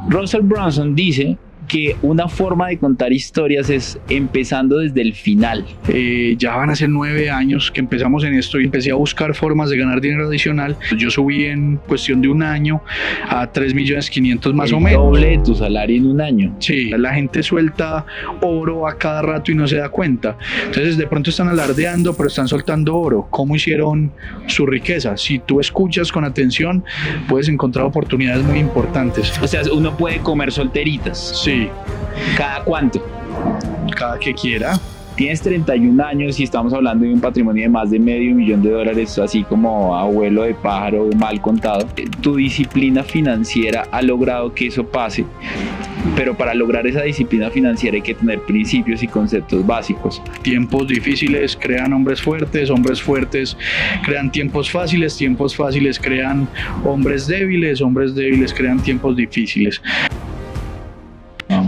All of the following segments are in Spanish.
Russell Brunson dice que una forma de contar historias es empezando desde el final. Ya van a ser 9 años que empezamos en esto y empecé a buscar formas de ganar dinero adicional. Yo subí en cuestión de un año a 3.500.000 más o menos. El doble de tu salario en un año. Sí, la gente suelta oro a cada rato y no se da cuenta. Entonces de pronto están alardeando, pero están soltando oro. ¿Cómo hicieron su riqueza? Si tú escuchas con atención, puedes encontrar oportunidades muy importantes. O sea, uno puede comer solteritas. Sí. ¿Cada cuánto? Cada que quiera. Tienes 31 años y estamos hablando de un patrimonio de más de $500,000, así como abuelo de pájaro mal contado. Tu disciplina financiera ha logrado que eso pase, pero para lograr esa disciplina financiera hay que tener principios y conceptos básicos. Tiempos difíciles crean hombres fuertes crean tiempos fáciles crean hombres débiles crean tiempos difíciles.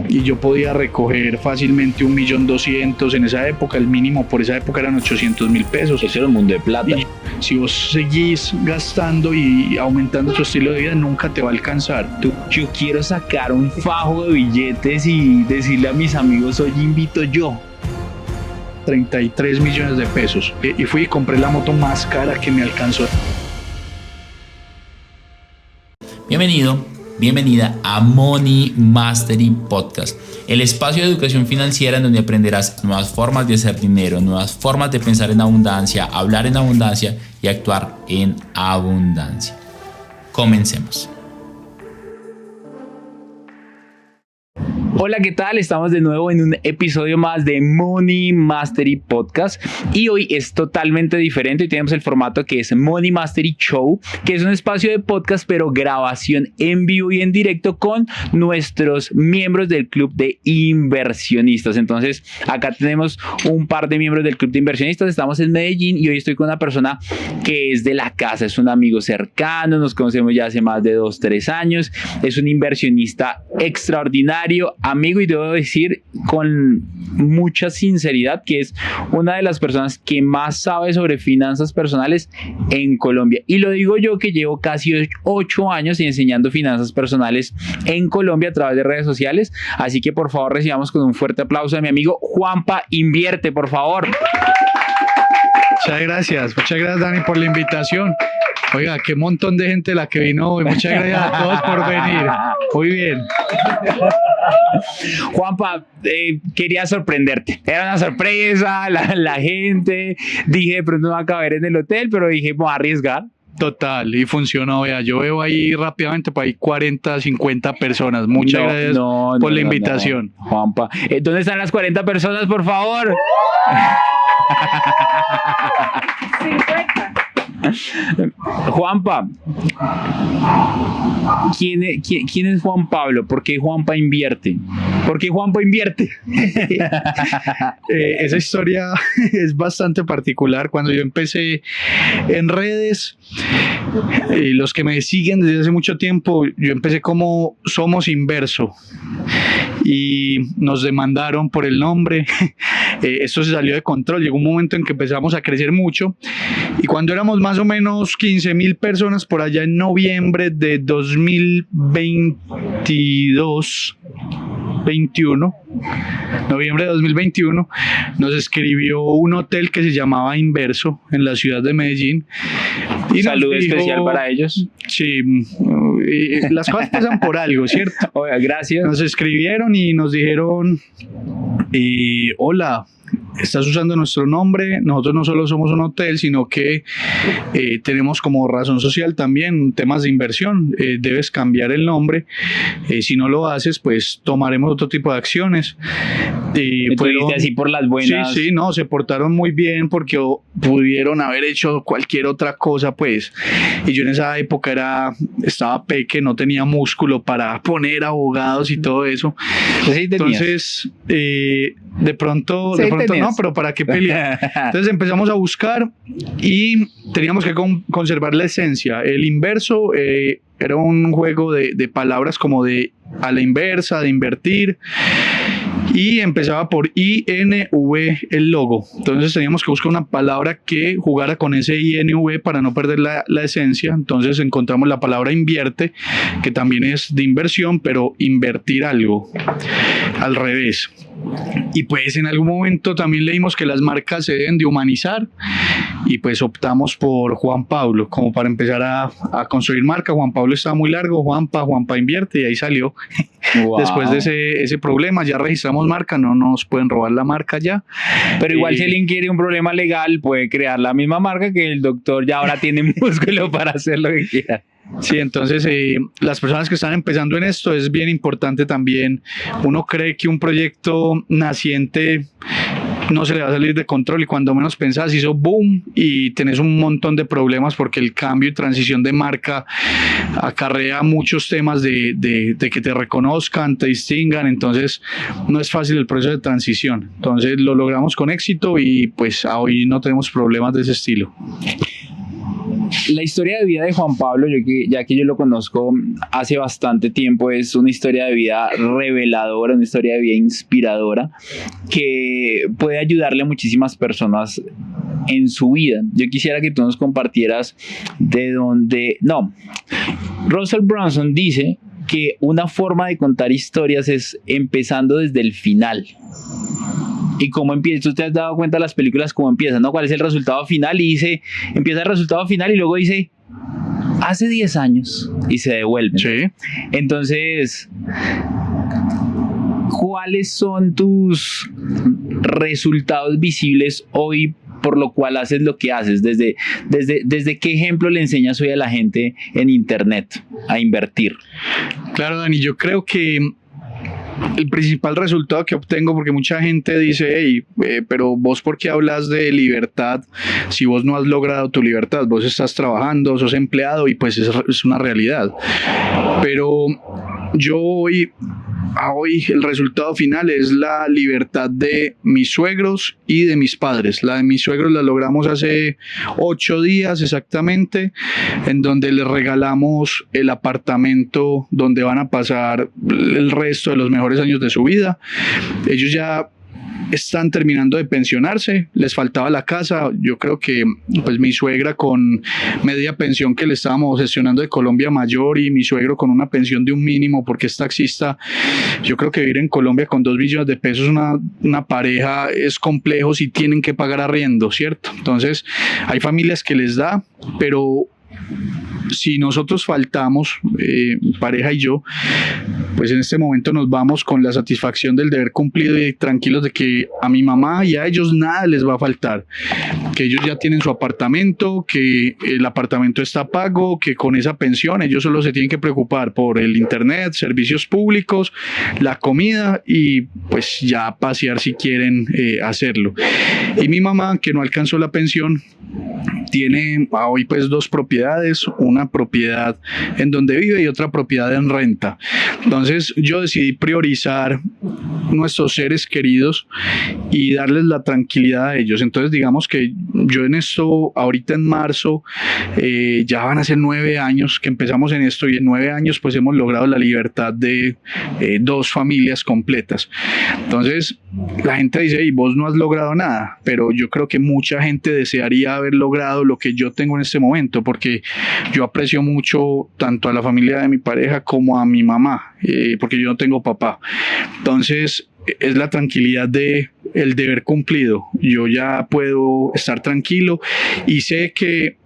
Y yo podía recoger fácilmente 1.200.000 en esa época. El mínimo por esa época eran 800.000 pesos. Eso era un mundo de plata. Y si vos seguís gastando y aumentando tu estilo de vida, nunca te va a alcanzar. Yo quiero sacar un fajo de billetes y decirle a mis amigos, hoy invito yo. 33 millones de pesos. Y fui y compré la moto más cara que me alcanzó. Bienvenida a Money Mastery Podcast, el espacio de educación financiera en donde aprenderás nuevas formas de hacer dinero, nuevas formas de pensar en abundancia, hablar en abundancia y actuar en abundancia. Comencemos. Hola, ¿qué tal? Estamos de nuevo en un episodio más de Money Mastery Podcast y hoy es totalmente diferente. Hoy tenemos el formato que es Money Mastery Show, que es un espacio de podcast pero grabación en vivo y en directo con nuestros miembros del club de inversionistas. Entonces acá tenemos un par de miembros del club de inversionistas, estamos en Medellín y hoy estoy con una persona que es de la casa, es un amigo cercano, nos conocemos ya hace más de 2-3 años, es un inversionista extraordinario, amigo, y debo decir con mucha sinceridad que es una de las personas que más sabe sobre finanzas personales en Colombia. Y lo digo yo que llevo casi 8 años enseñando finanzas personales en Colombia a través de redes sociales. Así que por favor recibamos con un fuerte aplauso a mi amigo Juanpa Invierte, por favor. Muchas gracias Dani por la invitación. Oiga, qué montón de gente la que vino hoy. Muchas gracias a todos por venir. Muy bien. Juanpa, quería sorprenderte. Era una sorpresa, la gente. Dije, de pronto me va a caber en el hotel, pero dije, voy a arriesgar. Total, y funcionó. Vea, yo veo ahí rápidamente por ahí 40, 50 personas. Muchas gracias por la invitación. Juanpa, ¿dónde están las 40 personas, por favor? 50. Juanpa, ¿quién es Juan Pablo? ¿Por qué Juanpa invierte? ¿Por qué Juanpa invierte? Esa historia es bastante particular. Cuando yo empecé en redes, los que me siguen desde hace mucho tiempo, yo empecé como Somos Inverso y nos demandaron por el nombre. Esto se salió de control. Llegó un momento en que empezamos a crecer mucho y cuando éramos más o menos 15.000 personas por allá en noviembre de 2021, nos escribió un hotel que se llamaba Inverso en la ciudad de Medellín. Y saludo especial para ellos. Sí, las cosas pasan por algo, ¿cierto? Oiga, gracias. Nos escribieron y nos dijeron, hola, estás usando nuestro nombre, nosotros no solo somos un hotel, sino que tenemos como razón social también temas de inversión, debes cambiar el nombre, si no lo haces, pues tomaremos otro tipo de acciones. Fueron, así por las buenas. Sí, no, se portaron muy bien porque pudieron haber hecho cualquier otra cosa, pues, y yo en esa época estaba peque, no tenía músculo para poner abogados y todo eso. Sí, entonces, de pronto no, pero ¿para qué pelear? Entonces empezamos a buscar y teníamos que conservar la esencia. El inverso era un juego de palabras como de a la inversa, de invertir. y empezaba por INV el logo. Entonces teníamos que buscar una palabra que jugara con ese INV para no perder la esencia. Entonces encontramos la palabra invierte, que también es de inversión, pero invertir algo al revés. Y pues en algún momento también leímos que las marcas se deben de humanizar y pues optamos por Juan Pablo como para empezar a construir marca. Juan Pablo estaba muy largo, Juanpa invierte, y ahí salió. Wow. Después de ese problema ya registramos marca, no nos pueden robar la marca ya. Pero igual si alguien quiere un problema legal puede crear la misma marca que el doctor ya ahora tiene músculo para hacer lo que quiera. Sí, entonces las personas que están empezando en esto es bien importante también. Uno cree que un proyecto naciente no se le va a salir de control y cuando menos pensás hizo boom y tenés un montón de problemas porque el cambio y transición de marca acarrea muchos temas de que te reconozcan, te distingan, entonces no es fácil el proceso de transición. Entonces lo logramos con éxito y pues hoy no tenemos problemas de ese estilo. La historia de vida de Juan Pablo, ya que yo lo conozco hace bastante tiempo, es una historia de vida reveladora, una historia de vida inspiradora que puede ayudarle a muchísimas personas en su vida. Yo quisiera que tú nos compartieras de dónde... No, Russell Brunson dice que una forma de contar historias es empezando desde el final. Y cómo empieza, tú te has dado cuenta de las películas cómo empiezan, ¿no? ¿Cuál es el resultado final? Y dice, empieza el resultado final y luego dice, hace 10 años y se devuelven. Sí. Entonces, ¿cuáles son tus resultados visibles hoy por lo cual haces lo que haces? ¿Desde qué ejemplo le enseñas hoy a la gente en internet a invertir? Claro, Dani, yo creo que el principal resultado que obtengo, porque mucha gente dice, hey, pero vos ¿por qué hablas de libertad si vos no has logrado tu libertad? Vos estás trabajando, sos empleado y pues es una realidad. Pero yo hoy el resultado final es la libertad de mis suegros y de mis padres. La de mis suegros la logramos hace 8 días exactamente, en donde les regalamos el apartamento donde van a pasar el resto de los mejores años de su vida. Ellos ya están terminando de pensionarse, les faltaba la casa. Yo creo que pues mi suegra con media pensión que le estábamos gestionando de Colombia Mayor y mi suegro con una pensión de un mínimo porque es taxista. Yo creo que vivir en Colombia con 2 billones de pesos una pareja es complejo si tienen que pagar arriendo, ¿cierto? Entonces hay familias que les da, pero si nosotros faltamos, pareja y yo, pues en este momento nos vamos con la satisfacción del deber cumplido y tranquilos de que a mi mamá y a ellos nada les va a faltar, que ellos ya tienen su apartamento, que el apartamento está pago, que con esa pensión ellos solo se tienen que preocupar por el internet, servicios públicos, la comida y pues ya pasear si quieren hacerlo. Y mi mamá, que no alcanzó la pensión, tiene hoy pues 2 propiedades, una propiedad en donde vive y otra propiedad en renta. Entonces yo decidí priorizar nuestros seres queridos y darles la tranquilidad a ellos. Entonces digamos que yo en esto, ahorita en marzo, ya van a ser 9 años que empezamos en esto y en 9 años pues hemos logrado la libertad de 2 familias completas. Entonces la gente dice, y vos no has logrado nada, pero yo creo que mucha gente desearía haber logrado lo que yo tengo en este momento, porque yo aprecio mucho tanto a la familia de mi pareja como a mi mamá, porque yo no tengo papá. Entonces es la tranquilidad de el deber cumplido. Yo ya puedo estar tranquilo y sé que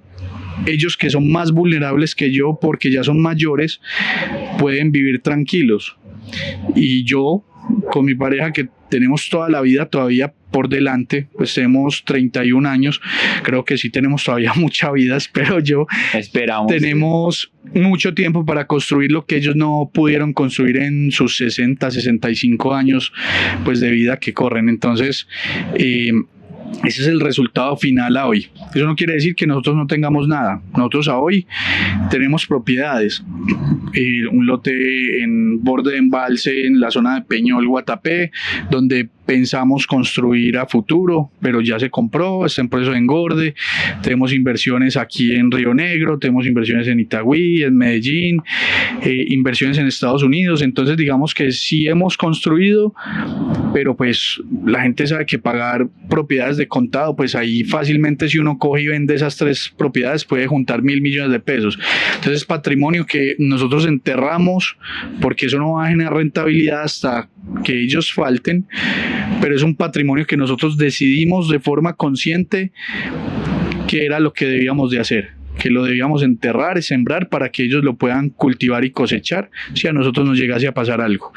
ellos, que son más vulnerables que yo porque ya son mayores, pueden vivir tranquilos. Y yo con mi pareja, que tenemos toda la vida todavía por delante, pues tenemos 31 años, creo que sí tenemos todavía mucha vida, espero yo. Esperamos. Tenemos mucho tiempo para construir lo que ellos no pudieron construir en sus 60, 65 años pues de vida que corren. Entonces ese es el resultado final a hoy. Eso no quiere decir que nosotros no tengamos nada. Nosotros a hoy tenemos propiedades. Un lote en borde de embalse en la zona de Peñol, Guatapé, donde pensamos construir a futuro, pero ya se compró, está en proceso de engorde. Tenemos inversiones aquí en Río Negro, tenemos inversiones en Itagüí, en Medellín, inversiones en Estados Unidos. Entonces digamos que sí hemos construido, pero pues la gente sabe que pagar propiedades de contado, pues ahí fácilmente si uno coge y vende esas 3 propiedades puede juntar 1.000 millones de pesos. Entonces es patrimonio que nosotros enterramos porque eso no va a generar rentabilidad hasta que ellos falten, pero es un patrimonio que nosotros decidimos de forma consciente que era lo que debíamos de hacer, que lo debíamos enterrar y sembrar para que ellos lo puedan cultivar y cosechar si a nosotros nos llegase a pasar algo.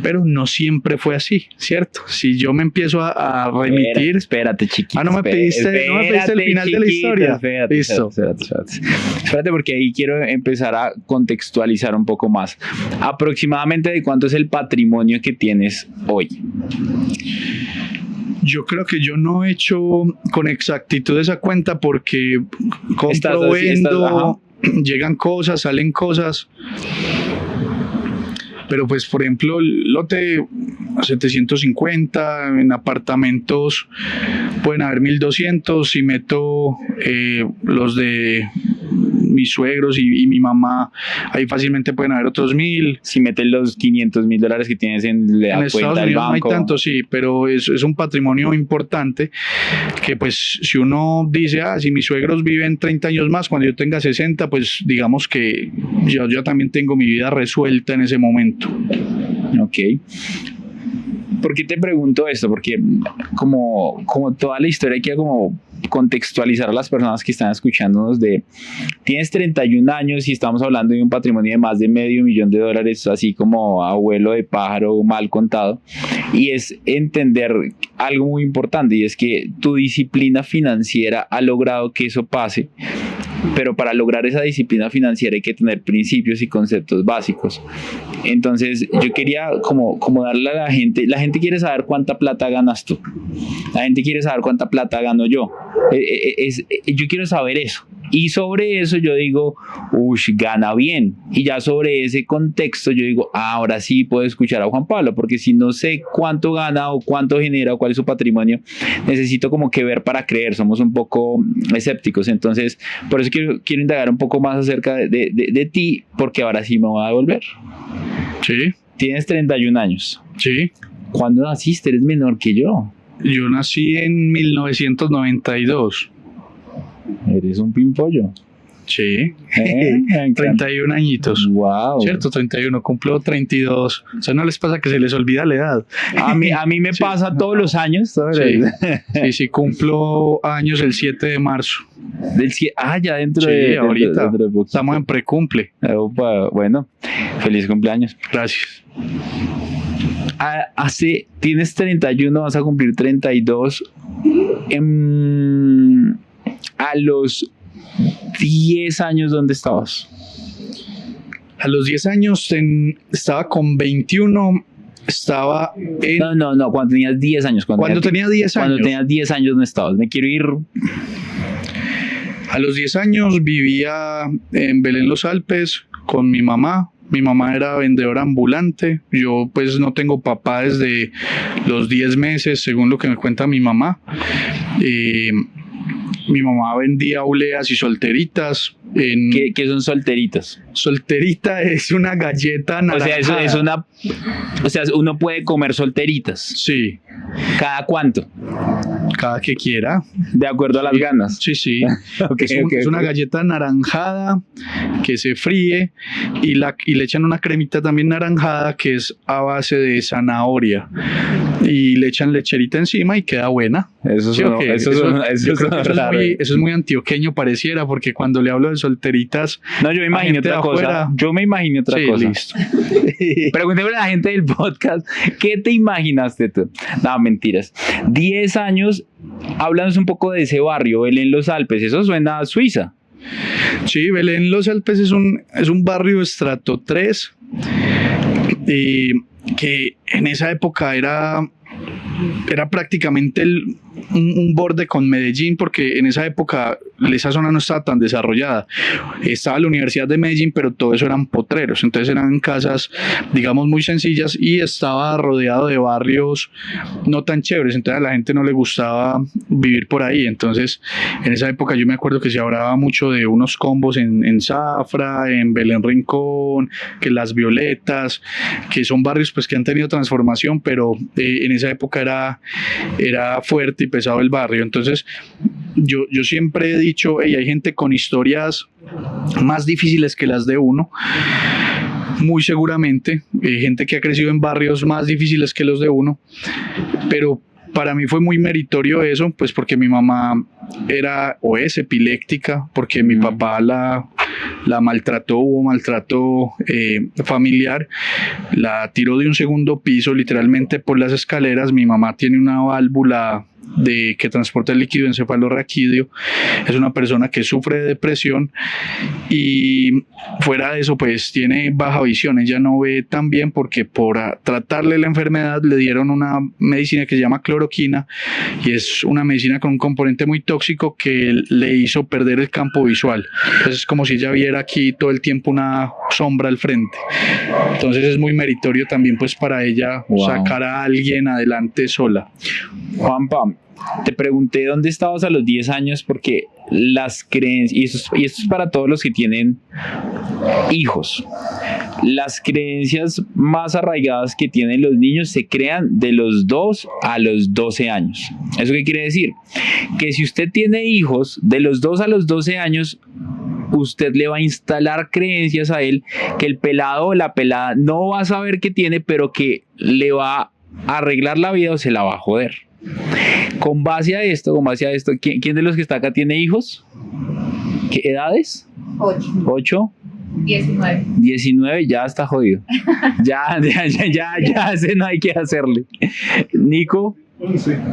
Pero no siempre fue así, ¿cierto? Si yo me empiezo a remitir... Espérate, chiquito. no me pediste el final de la historia. Espérate, Listo. Espérate, porque ahí quiero empezar a contextualizar un poco más. Aproximadamente de cuánto es el patrimonio que tienes hoy. Yo creo que yo no he hecho con exactitud esa cuenta porque compro, vendo, llegan cosas, salen cosas. Pero pues, por ejemplo, el lote 750, en apartamentos pueden haber 1.200, si meto los de mis suegros y mi mamá, ahí fácilmente pueden haber otros 1.000. Si metes los $500,000 que tienes en la Estados cuenta del Unidos banco. no hay tanto, sí, pero es un patrimonio importante que pues si uno dice, si mis suegros viven 30 años más, cuando yo tenga 60, pues digamos que yo también tengo mi vida resuelta en ese momento. Ok. ¿Por qué te pregunto esto? Porque como toda la historia hay que como contextualizar a las personas que están escuchándonos tienes 31 años y estamos hablando de un patrimonio de más de $500,000, así como abuelo de pájaro mal contado, y es entender algo muy importante, y es que tu disciplina financiera ha logrado que eso pase. Pero para lograr esa disciplina financiera hay que tener principios y conceptos básicos. Entonces yo quería como darle a la gente quiere saber cuánta plata ganas tú, la gente quiere saber cuánta plata gano yo. Yo quiero saber eso, y sobre eso yo digo, gana bien, y ya sobre ese contexto yo digo, ahora sí puedo escuchar a Juan Pablo, porque si no sé cuánto gana o cuánto genera o cuál es su patrimonio, necesito como que ver para creer, somos un poco escépticos. Entonces por eso quiero indagar un poco más acerca de ti, porque ahora sí me voy a devolver. Sí. Tienes 31 años. Sí. ¿Cuándo naciste? Eres menor que yo. Yo nací en 1992. Eres un pimpollo. Sí. 31 añitos. Wow. Cierto, 31, cumplo 32. O sea, no les pasa que se les olvida la edad. A mí me pasa todos los años. Sí, cumplo años el 7 de marzo. Ya dentro sí, de ahorita. Dentro de estamos en precumple. Bueno, feliz cumpleaños. Gracias. Tienes 31, vas a cumplir 32. A los 10 años, ¿dónde estabas? A los 10 años estaba con 21, estaba en... No, cuando tenías 10 años. Cuando tenía 10 años. Cuando tenías 10 años, ¿dónde estabas? Me quiero ir... A los 10 años vivía en Belén Los Alpes con mi mamá. Mi mamá era vendedora ambulante. Yo pues no tengo papá desde los 10 meses, según lo que me cuenta mi mamá. Mi mamá vendía oleas y solteritas. ¿Qué son solteritas? Solterita es una galleta naranjada. O sea, uno puede comer solteritas. Sí. ¿Cada cuánto? Cada que quiera. De acuerdo a las ganas. Sí. Es una galleta naranjada que se fríe y le echan una cremita también naranjada que es a base de zanahoria. Y le echan lecherita encima y queda buena. Eso es muy antioqueño pareciera, porque cuando le hablo de solteritas... No, yo me imaginé otra cosa. Yo me imaginé otra cosa. Listo. Pregúntale a la gente del podcast, ¿qué te imaginaste tú? No, mentiras. 10 años, háblanos un poco de ese barrio, Belén Los Alpes. Eso suena a Suiza. Sí, Belén Los Alpes es un barrio estrato 3 que en esa época era prácticamente un borde con Medellín, porque en esa época esa zona no estaba tan desarrollada. Estaba la Universidad de Medellín, pero todo eso eran potreros, entonces eran casas, digamos, muy sencillas y estaba rodeado de barrios no tan chéveres, entonces a la gente no le gustaba vivir por ahí. Entonces en esa época yo me acuerdo que se hablaba mucho de unos combos en Zafra, en Belén Rincón, que Las Violetas, que son barrios pues que han tenido transformación, pero en esa época era fuerte y pesado el barrio. Entonces yo siempre he dicho, hey, hay gente con historias más difíciles que las de uno, muy seguramente, gente que ha crecido en barrios más difíciles que los de uno, pero para mí fue muy meritorio eso, pues porque mi mamá era o es epiléptica, porque mi papá la maltrató, hubo maltrato familiar, la tiró de un segundo piso literalmente por las escaleras. Mi mamá tiene una válvula que transporta el líquido encefalorraquídeo, es una persona que sufre de depresión y fuera de eso pues tiene baja visión, ella no ve tan bien porque por tratarle la enfermedad le dieron una medicina que se llama cloroquina y es una medicina con un componente muy tóxico que le hizo perder el campo visual. Entonces es como si ella viera aquí todo el tiempo una sombra al frente. Entonces es muy meritorio también pues para ella sacar a alguien adelante sola. Juanpa, te pregunté dónde estabas a los 10 años porque las creencias, y esto es para todos los que tienen hijos, las creencias más arraigadas que tienen los niños se crean de los 2 a los 12 años. ¿Eso qué quiere decir? Que si usted tiene hijos de los 2 a los 12 años, usted le va a instalar creencias a él que el pelado o la pelada no va a saber que tiene, pero que le va a arreglar la vida o se la va a joder. Con base a esto, ¿quién de los que está acá tiene hijos? ¿Qué edades? 8. 19. 19, ya está jodido. Ya, ese no hay que hacerle. Nico,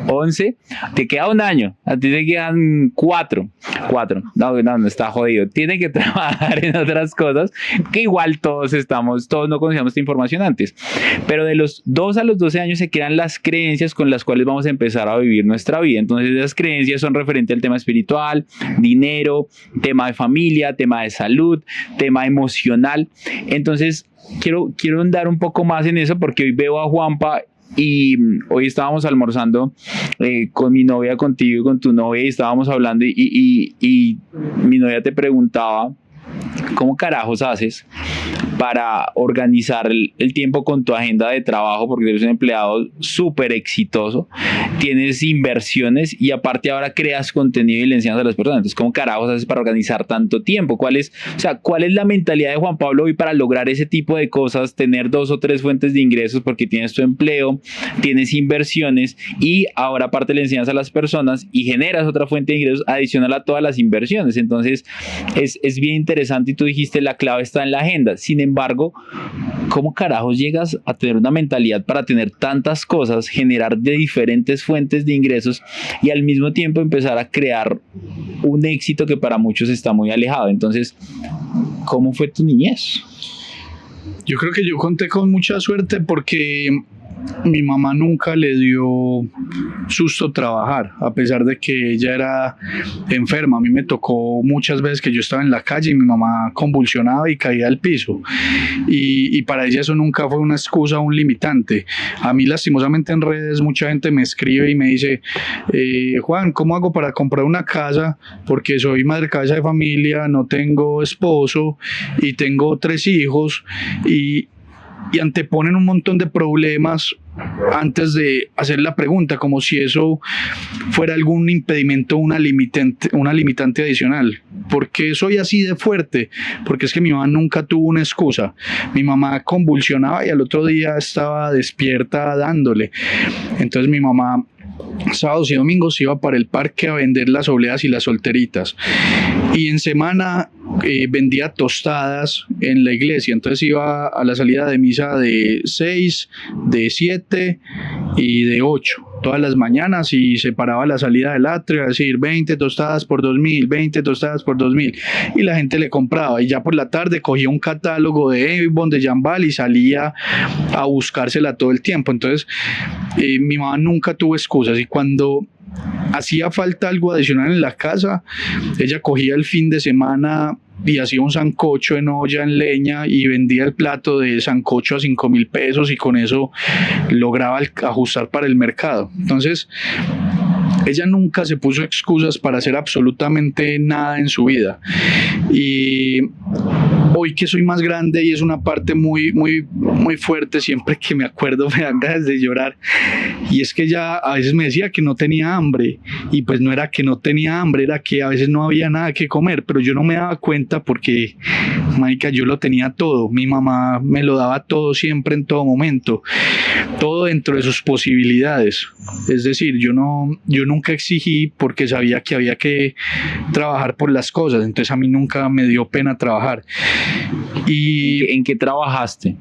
11. Te queda un año. A ti te quedan 4. No está jodido. Tiene que trabajar en otras cosas que igual todos no conocíamos esta información antes. Pero de los 2 a los 12 años se crean las creencias con las cuales vamos a empezar a vivir nuestra vida. Entonces esas creencias son referentes al tema espiritual, dinero, tema de familia, tema de salud, tema emocional. Entonces quiero andar un poco más en eso porque hoy veo a Juanpa. Y hoy estábamos almorzando con mi novia, contigo y con tu novia, y estábamos hablando y mi novia te preguntaba ¿cómo carajos haces para organizar el tiempo con tu agenda de trabajo? Porque eres un empleado súper exitoso, tienes inversiones y aparte ahora creas contenido y le enseñas a las personas. Entonces, ¿cómo carajos haces para organizar tanto tiempo? ¿Cuál es la mentalidad de Juan Pablo hoy para lograr ese tipo de cosas, tener 2 o 3 fuentes de ingresos porque tienes tu empleo, tienes inversiones y ahora aparte le enseñas a las personas y generas otra fuente de ingresos adicional a todas las inversiones? Entonces, es bien interesante y tú dijiste la clave está en la agenda. Sin embargo, ¿cómo carajos llegas a tener una mentalidad para tener tantas cosas, generar de diferentes fuentes de ingresos y al mismo tiempo empezar a crear un éxito que para muchos está muy alejado? Entonces, ¿cómo fue tu niñez? Yo creo que yo conté con mucha suerte porque mi mamá nunca le dio susto trabajar, a pesar de que ella era enferma. A mí me tocó muchas veces que yo estaba en la calle y mi mamá convulsionaba y caía al piso. Y para ella eso nunca fue una excusa o un limitante. A mí lastimosamente en redes mucha gente me escribe y me dice, Juan, ¿cómo hago para comprar una casa? Porque soy madre cabeza de familia, no tengo esposo y tengo 3 hijos y anteponen un montón de problemas antes de hacer la pregunta, como si eso fuera algún impedimento, una limitante adicional. ¿Por qué soy así de fuerte? Porque es que mi mamá nunca tuvo una excusa. Mi mamá convulsionaba y al otro día estaba despierta dándole. Entonces mi mamá sábados y domingos iba para el parque a vender las obleas y las solteritas y en semana vendía tostadas en la iglesia. Entonces iba a la salida de misa de 6, de 7 y de 8 todas las mañanas y se paraba la salida del atrio a decir 20 tostadas por 2.000, 20 tostadas por 2.000 y la gente le compraba y ya por la tarde cogía un catálogo de Avon, de Jambal y salía a buscársela todo el tiempo. Entonces mi mamá nunca tuvo excusas y cuando hacía falta algo adicional en la casa, ella cogía el fin de semana y hacía un sancocho en olla en leña y vendía el plato de sancocho a 5.000 pesos y con eso lograba ajustar para el mercado. Entonces, ella nunca se puso excusas para hacer absolutamente nada en su vida. Y hoy que soy más grande y es una parte muy fuerte, siempre que me acuerdo me dan ganas de llorar. Y es que ella a veces me decía que no tenía hambre, y pues no era que no tenía hambre, era que a veces no había nada que comer, pero yo no me daba cuenta porque, marica, yo lo tenía todo. Mi mamá me lo daba todo siempre, en todo momento, todo dentro de sus posibilidades. Es decir, yo nunca exigí porque sabía que había que trabajar por las cosas, entonces a mí nunca me dio pena trabajar. ¿Y en qué trabajaste?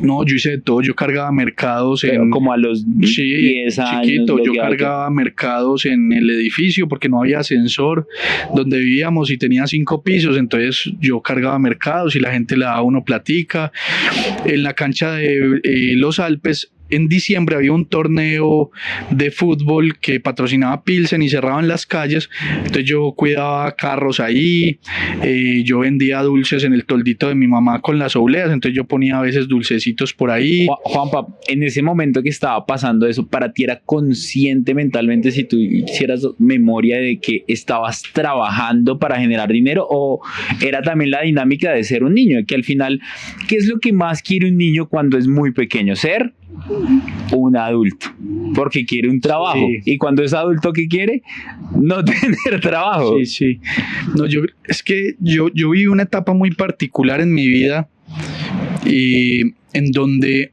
No, yo hice de todo, yo cargaba mercados Pero como a los 10 años. chiquito, yo cargaba mercados en el edificio porque no había ascensor donde vivíamos y tenía 5 pisos, entonces yo cargaba mercados y la gente le daba a uno platica. En la cancha de Los Alpes, en diciembre había un torneo de fútbol que patrocinaba Pilsen y cerraban las calles, entonces yo cuidaba carros ahí, yo vendía dulces en el toldito de mi mamá con las obleas, entonces yo ponía a veces dulcecitos por ahí. Juanpa, en ese momento que estaba pasando eso, ¿para ti era consciente mentalmente, si tú hicieras memoria, de que estabas trabajando para generar dinero, o era también la dinámica de ser un niño, que al final, ¿qué es lo que más quiere un niño cuando es muy pequeño? Ser un adulto, porque quiere un trabajo. Sí. Y cuando es adulto, ¿qué quiere? No tener trabajo. Sí. No, es que yo viví una etapa muy particular en mi vida, en donde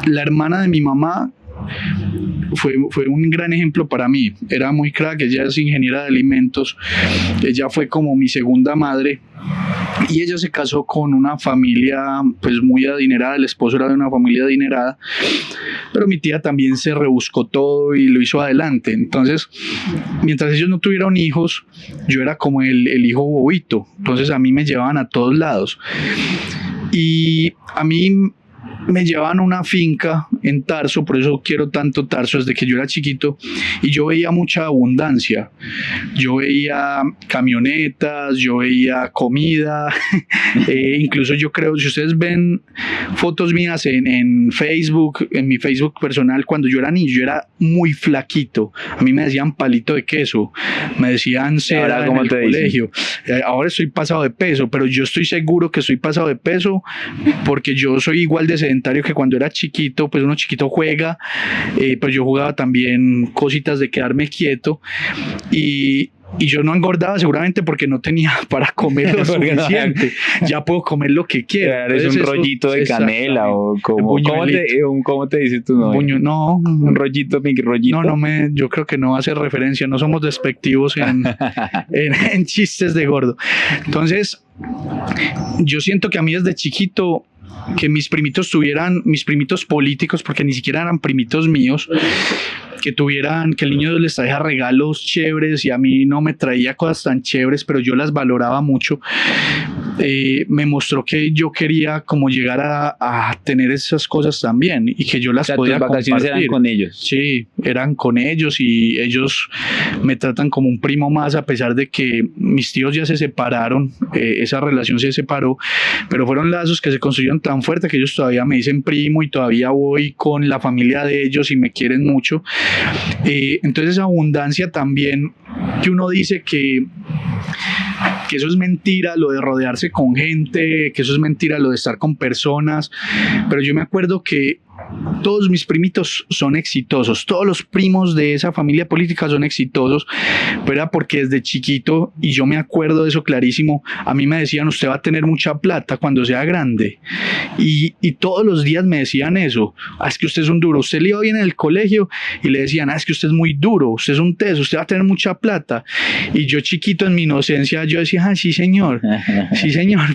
la hermana de mi mamá fue un gran ejemplo para mí. Era muy crack, ella es ingeniera de alimentos, ella fue como mi segunda madre. Y ella se casó con una familia pues muy adinerada, el esposo era de una familia adinerada, pero mi tía también se rebuscó todo y lo hizo adelante. Entonces, mientras ellos no tuvieron hijos, yo era como el hijo bobito, entonces a mí me llevaban a todos lados. Y a mí me llevaban a una finca en Tarso, por eso quiero tanto Tarso desde que yo era chiquito, y yo veía mucha abundancia, yo veía camionetas, yo veía comida, incluso yo creo, si ustedes ven fotos mías en Facebook, en mi Facebook personal, cuando yo era niño, yo era muy flaquito, a mí me decían palito de queso, me decían cera en el colegio, ahora estoy pasado de peso, pero yo estoy seguro que estoy pasado de peso porque yo soy igual de sedentario que cuando era chiquito. Pues uno chiquito juega, pues yo jugaba también cositas de quedarme quieto, y yo no engordaba seguramente porque no tenía para comer lo suficiente. Ya puedo comer lo que quiera. Es un rollito de canela o ¿cómo te dices tú? No, un rollito, mi rollito. Yo creo que no hace referencia, no somos despectivos en chistes de gordo. Entonces, yo siento que a mí desde chiquito, que mis primitos políticos, porque ni siquiera eran primitos míos, que el niño les traía regalos chéveres y a mí no me traía cosas tan chéveres, pero yo las valoraba mucho. Me mostró que yo quería como llegar a tener esas cosas también y que yo las podía compartir. ¿Tus vacaciones eran con ellos? Sí, eran con ellos y ellos me tratan como un primo más, a pesar de que mis tíos ya se separaron, esa relación se separó, pero fueron lazos que se construyeron tan fuerte que ellos todavía me dicen primo y todavía voy con la familia de ellos y me quieren mucho. Entonces, abundancia también, que uno dice que eso es mentira, lo de rodearse con gente, que eso es mentira, lo de estar con personas, pero yo me acuerdo que todos mis primitos son exitosos, todos los primos de esa familia política son exitosos, pero era porque desde chiquito, y yo me acuerdo de eso clarísimo, a mí me decían: usted va a tener mucha plata cuando sea grande, y todos los días me decían eso: es que usted es un duro. Usted le iba bien en el colegio y le decían: es que usted es muy duro, usted es un teso, usted va a tener mucha plata. Y yo chiquito, en mi inocencia, yo decía: sí señor,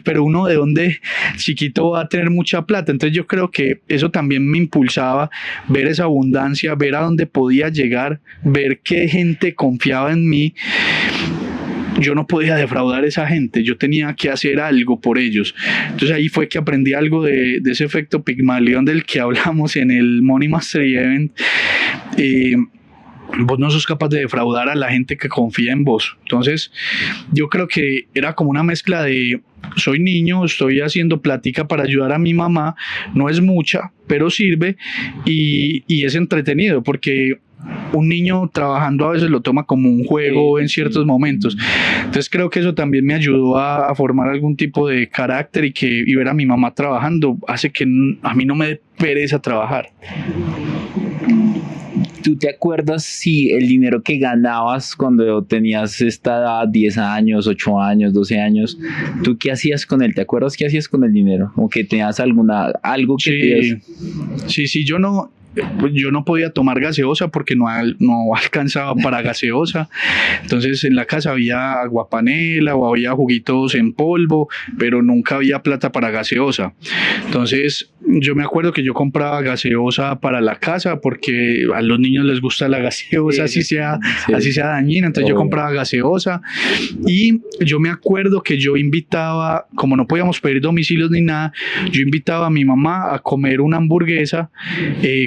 pero uno de dónde chiquito va a tener mucha plata. Entonces yo creo que eso también me impulsaba, ver esa abundancia, ver a dónde podía llegar, ver qué gente confiaba en mí. Yo no podía defraudar a esa gente, yo tenía que hacer algo por ellos. Entonces ahí fue que aprendí algo de ese efecto Pigmalión del que hablamos en el Money Mastery Event. vos no sos capaz de defraudar a la gente que confía en vos. Entonces, yo creo que era como una mezcla de soy niño, estoy haciendo plática para ayudar a mi mamá, no es mucha, pero sirve y es entretenido porque un niño trabajando a veces lo toma como un juego en ciertos momentos. Entonces creo que eso también me ayudó a formar algún tipo de carácter y ver a mi mamá trabajando hace que a mí no me dé pereza trabajar. ¿Tú te acuerdas si el dinero que ganabas cuando tenías esta edad, 10 años, 8 años, 12 años, tú qué hacías con él? ¿Te acuerdas qué hacías con el dinero? ¿O que tenías algo que Sí, yo no podía tomar gaseosa porque no alcanzaba para gaseosa. Entonces en la casa había aguapanela o había juguitos en polvo, pero nunca había plata para gaseosa. Entonces yo me acuerdo que yo compraba gaseosa para la casa porque a los niños les gusta la gaseosa, así sea dañina. Entonces yo compraba gaseosa y yo me acuerdo que yo invitaba, como no podíamos pedir domicilios ni nada, yo invitaba a mi mamá a comer una hamburguesa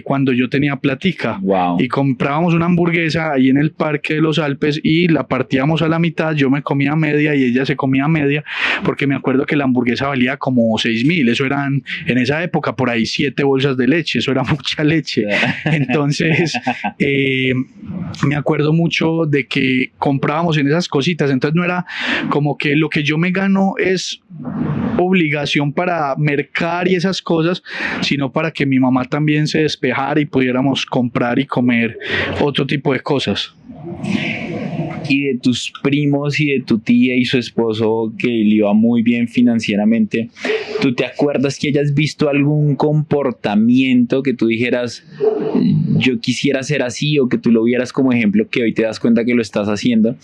cuando yo tenía platica. Wow. Y comprábamos una hamburguesa ahí en el Parque de los Alpes y la partíamos a la mitad, yo me comía media y ella se comía media, porque me acuerdo que la hamburguesa valía como 6.000, eso eran en esa época por ahí 7 bolsas de leche, eso era mucha leche. Entonces me acuerdo mucho de que comprábamos en esas cositas, entonces no era como que lo que yo me gano es obligación para mercar y esas cosas, sino para que mi mamá también se despejara y pudiéramos comprar y comer otro tipo de cosas. Y de tus primos y de tu tía y su esposo que le iba muy bien financieramente, ¿tú te acuerdas que hayas visto algún comportamiento que tú dijeras yo quisiera ser así, o que tú lo vieras como ejemplo que hoy te das cuenta que lo estás haciendo,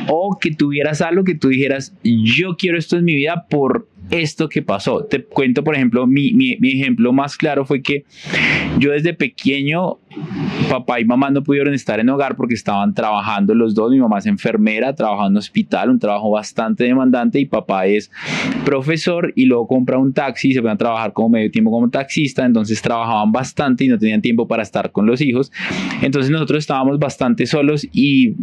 o que tuvieras algo que tú dijeras yo quiero esto en mi vida por esto que pasó? Te cuento, por ejemplo, mi ejemplo más claro fue que yo desde pequeño, papá y mamá no pudieron estar en hogar porque estaban trabajando los dos. Mi mamá es enfermera, trabaja en un hospital, un trabajo bastante demandante, y papá es profesor y luego compra un taxi y se van a trabajar como medio tiempo como taxista. Entonces trabajaban bastante y no tenían tiempo para estar con los hijos. Entonces nosotros estábamos bastante solos y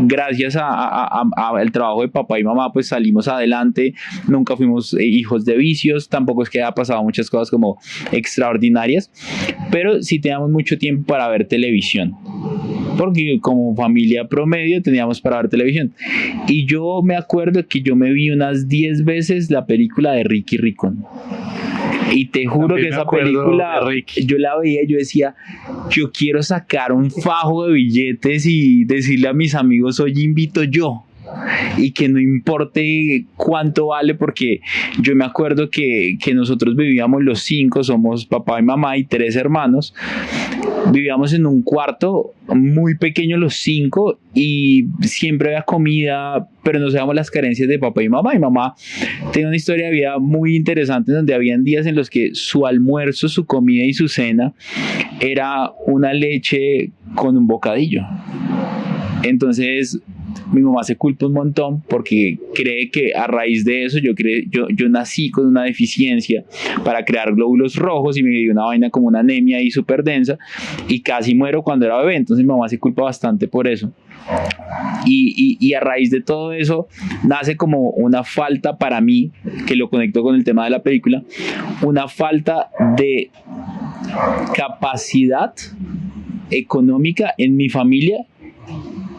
gracias al trabajo de papá y mamá pues salimos adelante. Nunca fuimos hijos de vicios, tampoco es que haya pasado muchas cosas como extraordinarias, pero sí teníamos mucho tiempo para ver televisión, porque como familia promedio teníamos para ver televisión. Y yo me acuerdo que yo me vi unas 10 veces la película de Ricky Ricón. Y te juro que esa película yo la veía y yo decía, yo quiero sacar un fajo de billetes y decirle a mis amigos, hoy invito yo, y que no importe cuánto vale, porque yo me acuerdo que nosotros vivíamos los 5, somos papá y mamá y 3 hermanos, vivíamos en un cuarto muy pequeño los 5 y siempre había comida, pero no sabíamos las carencias de papá y mamá. Y mamá tenía una historia de vida muy interesante, donde habían días en los que su almuerzo, su comida y su cena era una leche con un bocadillo. Entonces mi mamá se culpa un montón porque cree que a raíz de eso yo nací con una deficiencia para crear glóbulos rojos y me dio una vaina como una anemia ahí súper densa y casi muero cuando era bebé. Entonces mi mamá se culpa bastante por eso. Y a raíz de todo eso nace como una falta para mí, que lo conecto con el tema de la película, una falta de capacidad económica en mi familia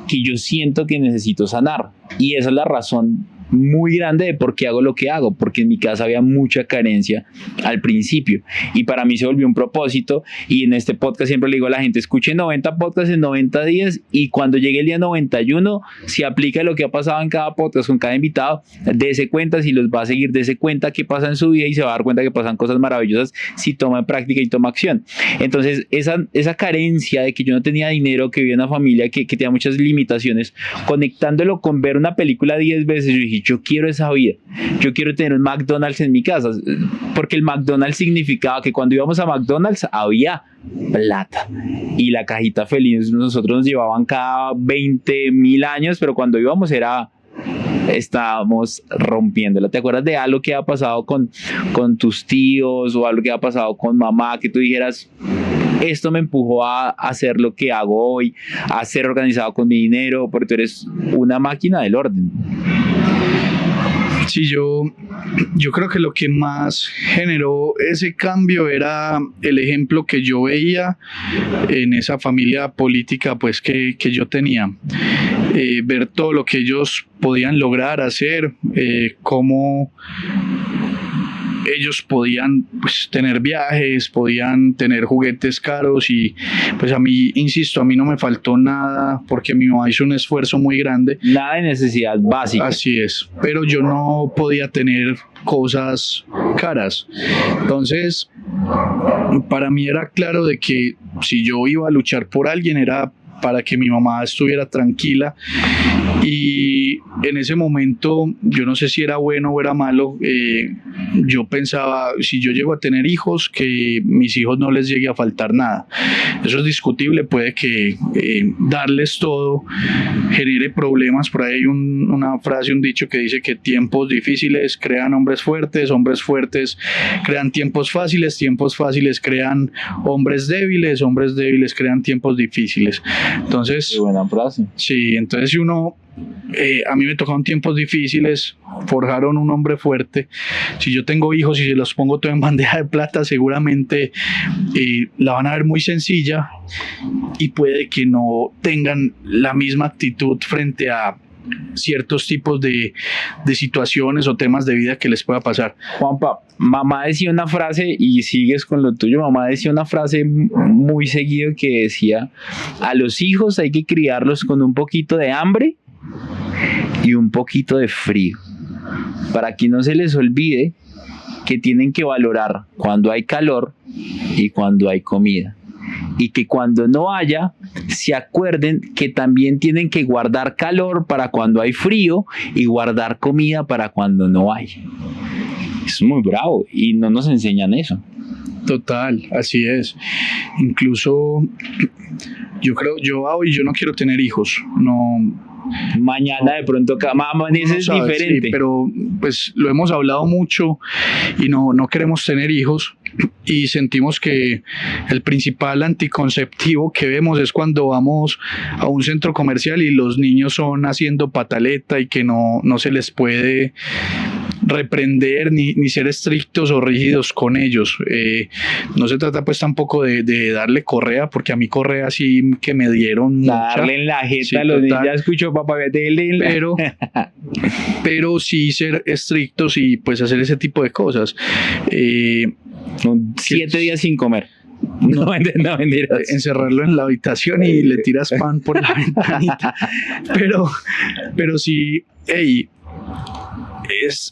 que yo siento que necesito sanar. Y esa es la razón muy grande de por qué hago lo que hago, porque en mi casa había mucha carencia al principio y para mí se volvió un propósito. Y en este podcast siempre le digo a la gente, escuche 90 podcasts en 90 días y cuando llegue el día 91 si aplica lo que ha pasado en cada podcast con cada invitado, dése cuenta si los va a seguir, dése cuenta qué pasa en su vida y se va a dar cuenta que pasan cosas maravillosas si toma en práctica y toma acción. Entonces esa carencia de que yo no tenía dinero, que vivía en una familia que tenía muchas limitaciones, conectándolo con ver una película 10 veces, yo dije, yo quiero esa vida, yo quiero tener un McDonald's en mi casa, porque el McDonald's significaba que cuando íbamos a McDonald's había plata y la cajita feliz nosotros nos llevaban cada 20.000 años, pero cuando íbamos estábamos rompiéndola. ¿Te acuerdas de algo que ha pasado con tus tíos o algo que ha pasado con mamá que tú dijeras esto me empujó a hacer lo que hago hoy, a ser organizado con mi dinero, porque tú eres una máquina del orden. Sí, yo creo que lo que más generó ese cambio era el ejemplo que yo veía en esa familia política pues que yo tenía. Ver todo lo que ellos podían lograr hacer, cómo ellos podían pues tener viajes, podían tener juguetes caros y pues a mí, insisto, a mí no me faltó nada porque mi mamá hizo un esfuerzo muy grande. Nada de necesidad básica. Así es, pero yo no podía tener cosas caras. Entonces, para mí era claro de que si yo iba a luchar por alguien era para que mi mamá estuviera tranquila, y en ese momento yo no sé si era bueno o era malo. Yo pensaba, si yo llego a tener hijos, que mis hijos no les llegue a faltar nada. Eso es discutible, puede que darles todo genere problemas. Por ahí hay una frase, un dicho que dice que tiempos difíciles crean hombres fuertes crean tiempos fáciles crean hombres débiles crean tiempos difíciles. Entonces, Qué buena frase. sí, entonces si uno, a mí me tocaron tiempos difíciles, forjaron un hombre fuerte. Si yo tengo hijos y se los pongo todo en bandeja de plata, seguramente la van a ver muy sencilla y puede que no tengan la misma actitud frente a ciertos tipos de situaciones o temas de vida que les pueda pasar. Juanpa, mamá decía una frase, y sigues con lo tuyo, mamá decía una frase muy seguido que decía: a los hijos hay que criarlos con un poquito de hambre y un poquito de frío, para que no se les olvide que tienen que valorar cuando hay calor y cuando hay comida, y que cuando no haya, se acuerden que también tienen que guardar calor para cuando hay frío y guardar comida para cuando no hay. Es muy bravo y no nos enseñan eso. Total, así es. Incluso yo creo, yo no quiero tener hijos, no. Mañana de pronto amaneces es diferente. Sí, pero pues lo hemos hablado mucho y no queremos tener hijos, y sentimos que el principal anticonceptivo que vemos es cuando vamos a un centro comercial y los niños son haciendo pataleta y que no se les puede reprender ni ser estrictos o rígidos con ellos. No se trata pues tampoco de darle correa, porque a mí correa sí que me dieron mucha. Darle en la jeta, Sí, a los niños. total. Ya escucho, papá, dele en la... pero sí ser estrictos y pues hacer ese tipo de cosas. 7 días sin comer. No, no mentiras. Encerrarlo en la habitación y le tiras pan por la ventanita. Pero sí, hey,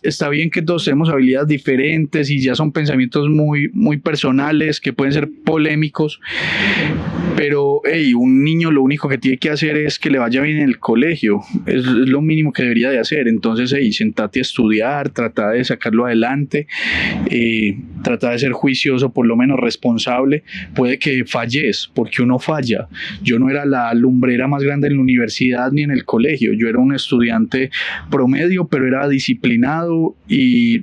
está bien que todos tenemos habilidades diferentes y ya son pensamientos muy, muy personales que pueden ser polémicos, pero hey, un niño lo único que tiene que hacer es que le vaya bien en el colegio, es lo mínimo que debería de hacer. Entonces, hey, sentate a estudiar, trata de sacarlo adelante, trata de ser juicioso, por lo menos responsable. Puede que falles, porque uno falla. Yo no era la lumbrera más grande en la universidad ni en el colegio, yo era un estudiante promedio, pero era disciplinado, y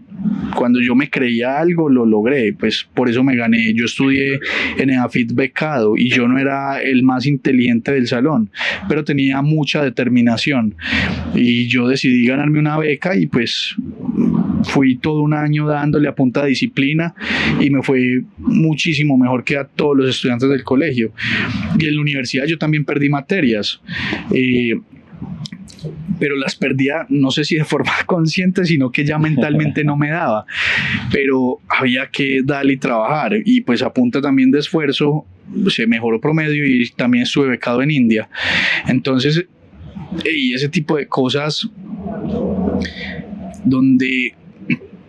cuando yo me creía algo lo logré, pues por eso me gané. Yo estudié en EAFIT becado y yo no era el más inteligente del salón, pero tenía mucha determinación y yo decidí ganarme una beca, y pues fui todo un año dándole a punta de disciplina y me fue muchísimo mejor que a todos los estudiantes del colegio. Y en la universidad yo también perdí materias, pero las perdía, no sé si de forma consciente, sino que ya mentalmente no me daba, pero había que darle y trabajar, y pues a punta también de esfuerzo se mejoró promedio y también estuve becado en India. Entonces, y ese tipo de cosas donde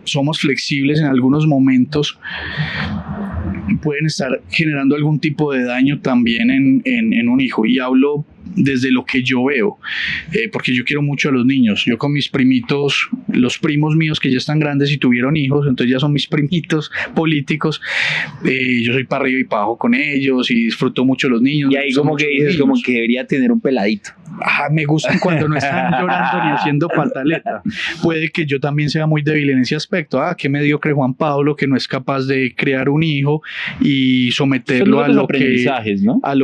somos flexibles en algunos momentos pueden estar generando algún tipo de daño también en un hijo. Y hablo desde lo que yo veo, porque yo quiero mucho a los niños. Yo con mis primitos, los primos míos que ya están grandes y tuvieron hijos, entonces ya son mis primitos políticos, yo soy para arriba y para abajo con ellos y disfruto mucho los niños. Y ahí como que dices, como que debería tener un peladito. Me gustan cuando no están llorando ni haciendo pataleta. Puede que yo también sea muy débil en ese aspecto. Qué mediocre Juan Pablo, que no es capaz de crear un hijo y someterlo a lo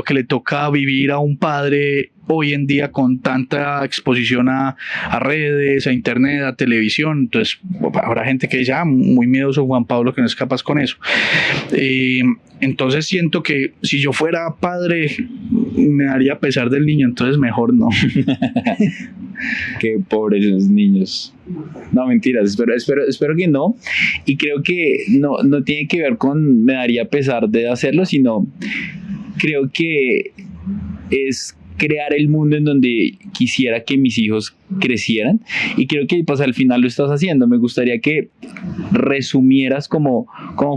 que le toca vivir a un padre hoy en día con tanta exposición a redes, a internet, a televisión. Entonces habrá gente que dice, muy miedoso Juan Pablo que no es capaz con eso. Entonces siento que si yo fuera padre me daría pesar del niño, entonces mejor no. Qué pobres esos niños. No, mentiras, espero que no. Y creo que no tiene que ver con me daría pesar de hacerlo, sino creo que es crear el mundo en donde quisiera que mis hijos crecieran, y creo que pues al final lo estás haciendo. Me gustaría que resumieras cómo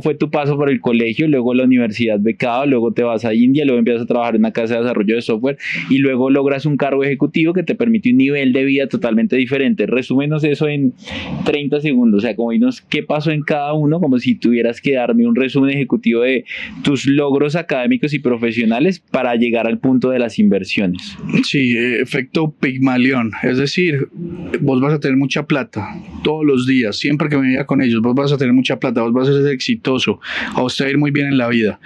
fue tu paso por el colegio, luego la universidad becado, luego te vas a India, luego empiezas a trabajar en una casa de desarrollo de software y luego logras un cargo ejecutivo que te permite un nivel de vida totalmente diferente. Resúmenos eso en 30 segundos, o sea, como dinos qué pasó en cada uno, como si tuvieras que darme un resumen ejecutivo de tus logros académicos y profesionales para llegar al punto de las inversiones. Sí, efecto Pigmalión, es decir, vos vas a tener mucha plata todos los días, siempre que me vaya con ellos, vos vas a tener mucha plata, vos vas a ser exitoso, a vos te va a ir muy bien en la vida.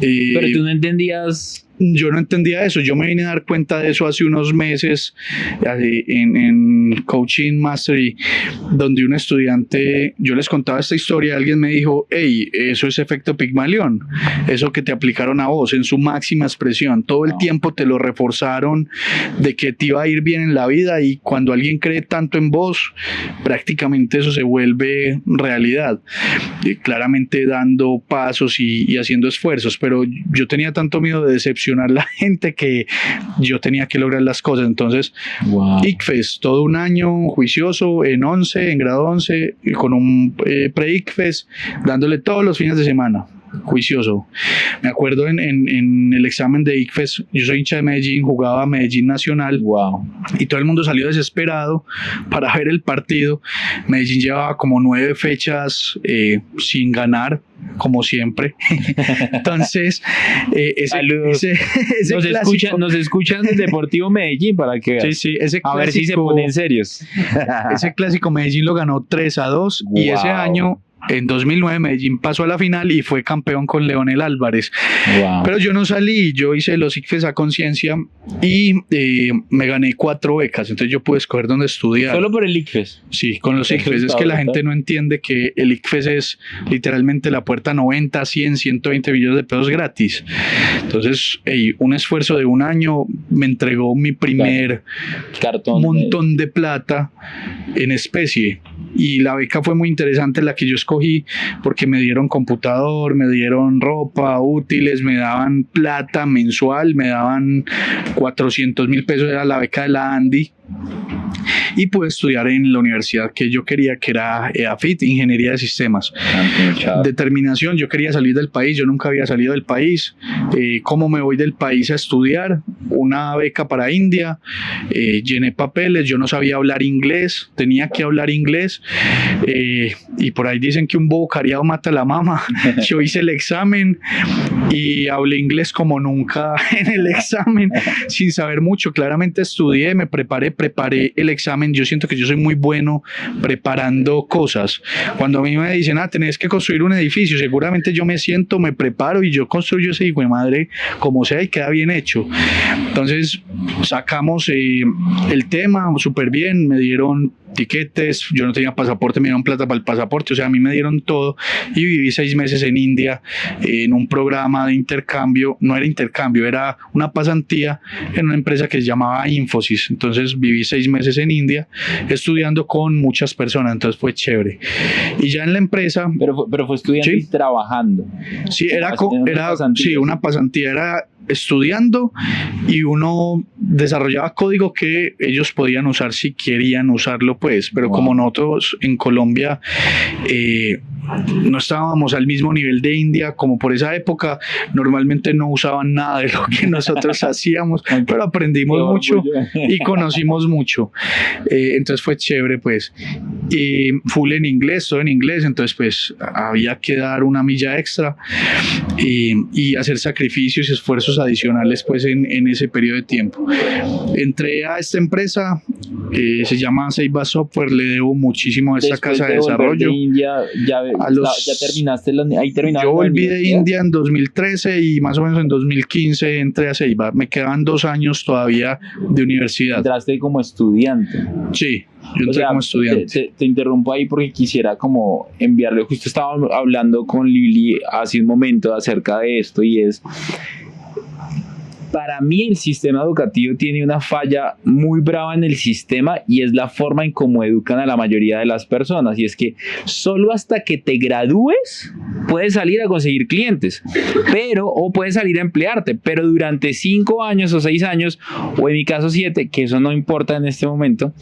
Pero tú no entendías. Yo no entendía eso, yo me vine a dar cuenta de eso hace unos meses en Coaching Mastery, donde un estudiante, yo les contaba esta historia, alguien me dijo, hey, eso es efecto Pigmalión, eso que te aplicaron a vos en su máxima expresión, todo el tiempo te lo reforzaron de que te iba a ir bien en la vida, y cuando alguien cree tanto en vos, prácticamente eso se vuelve realidad, claramente dando pasos y haciendo esfuerzos, pero yo tenía tanto miedo de decepcionar a la gente que yo tenía que lograr las cosas. Entonces ICFES, todo un año juicioso en grado 11 con un pre-ICFES, dándole todos los fines de semana, juicioso. Me acuerdo en el examen de ICFES, yo soy hincha de Medellín, jugaba Medellín Nacional, y todo el mundo salió desesperado para ver el partido. Medellín llevaba como 9 fechas sin ganar, como siempre. Entonces saludos. Nos escuchan del Deportivo Medellín para que vean. Sí, ese clásico, a ver si se ponen serios. Ese clásico Medellín lo ganó 3-2 y ese año, en 2009, Medellín pasó a la final y fue campeón con Leonel Álvarez. Pero yo no salí, yo hice los ICFES a conciencia y me gané 4 becas, entonces yo pude escoger dónde estudiar. ¿Solo por el ICFES? Sí, con los ICFES. Es que la gente no entiende que el ICFES es literalmente la puerta 90, 100, 120 millones de pesos gratis. Entonces, un esfuerzo de un año me entregó mi primer montón de plata en especie. Y la beca fue muy interesante, la que yo escogí, porque me dieron computador, me dieron ropa, útiles, me daban plata mensual, me daban 400.000 pesos, era la beca de la Andy. Y pude estudiar en la universidad que yo quería, que era EAFIT, Ingeniería de Sistemas. Determinación, yo quería salir del país, yo nunca había salido del país. ¿Cómo me voy del país a estudiar? Una beca para India, llené papeles, yo no sabía hablar inglés, tenía que hablar inglés, y por ahí dicen que un bobo cariado mata a la mama. Yo hice el examen y hablé inglés como nunca en el examen, sin saber mucho. Claramente estudié, me preparé el examen. Yo siento que yo soy muy bueno preparando cosas. Cuando a mí me dicen, tenés que construir un edificio, seguramente yo me siento, me preparo y yo construyo ese hijo de madre como sea y queda bien hecho. Entonces sacamos el tema súper bien, me dieron tiquetes, yo no tenía pasaporte, me dieron plata para el pasaporte, o sea, a mí me dieron todo, y viví 6 meses en India en un programa de intercambio. No era intercambio, era una pasantía en una empresa que se llamaba Infosys. Entonces viví 6 meses en India estudiando con muchas personas, entonces fue chévere. Y ya en la empresa... Pero fue estudiando, ¿sí? Y trabajando. Sí, era una pasantía, era estudiando, y uno desarrollaba código que ellos podían usar si querían usarlo, pues, pero como nosotros en Colombia no estábamos al mismo nivel de India como por esa época. Normalmente no usaban nada de lo que nosotros hacíamos, pero aprendimos mucho y conocimos mucho. Entonces fue chévere, pues. Full en inglés, todo en inglés, entonces pues había que dar una milla extra y hacer sacrificios y esfuerzos adicionales pues en ese periodo de tiempo. Entré a esta empresa, se llama Ceiba Software, le debo muchísimo a esta casa de desarrollo. De India, ya terminaste ahí terminaste. Yo volví de India en 2013 y más o menos en 2015 entré a Ceiba. Me quedaban 2 años todavía de universidad. Entraste como estudiante. Sí, yo entré como estudiante. Te interrumpo ahí porque quisiera como enviarle, justo estaba hablando con Lili hace un momento acerca de esto y es, para mí el sistema educativo tiene una falla muy brava en el sistema y es la forma en cómo educan a la mayoría de las personas, y es que solo hasta que te gradúes puedes salir a conseguir clientes, o puedes salir a emplearte, pero durante 5 años o 6 años, o en mi caso 7, que eso no importa en este momento,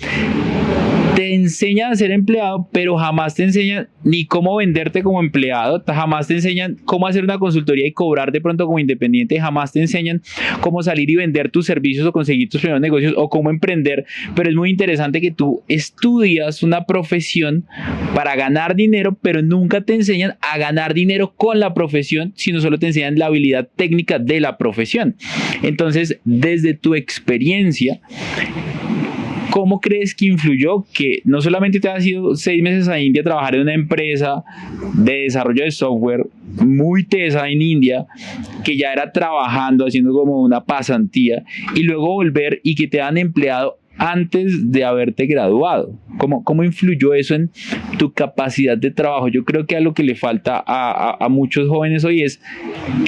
te enseñan a ser empleado, pero jamás te enseñan ni cómo venderte como empleado, jamás te enseñan cómo hacer una consultoría y cobrar de pronto como independiente, jamás te enseñan cómo salir y vender tus servicios o conseguir tus primeros negocios o cómo emprender. Pero es muy interesante que tú estudias una profesión para ganar dinero, pero nunca te enseñan a ganar dinero con la profesión, sino solo te enseñan la habilidad técnica de la profesión. Entonces, desde tu experiencia, ¿cómo crees que influyó que no solamente te has ido 6 meses a India a trabajar en una empresa de desarrollo de software muy tesa en India, que ya era trabajando, haciendo como una pasantía, y luego volver y que te han empleado antes de haberte graduado? ¿Cómo influyó eso en tu capacidad de trabajo? Yo creo que a lo que le falta a muchos jóvenes hoy es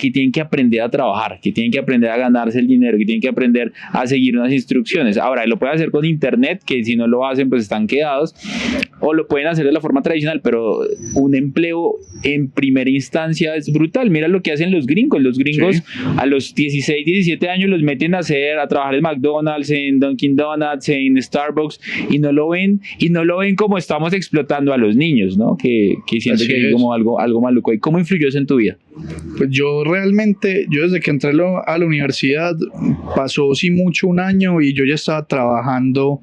que tienen que aprender a trabajar, que tienen que aprender a ganarse el dinero, que tienen que aprender a seguir unas instrucciones. Ahora, lo pueden hacer con internet, que si no lo hacen pues están quedados, o lo pueden hacer de la forma tradicional, pero un empleo en primera instancia es brutal. Mira lo que hacen los gringos. Los gringos sí, a los 16, 17 años los meten a trabajar en McDonald's, en Dunkin' Donuts, en Starbucks, y no lo ven como estamos explotando a los niños, ¿no? Que siento que hay como algo maluco. ¿Y cómo influyó eso en tu vida? Pues yo desde que entré a la universidad pasó sí mucho 1 año y yo ya estaba trabajando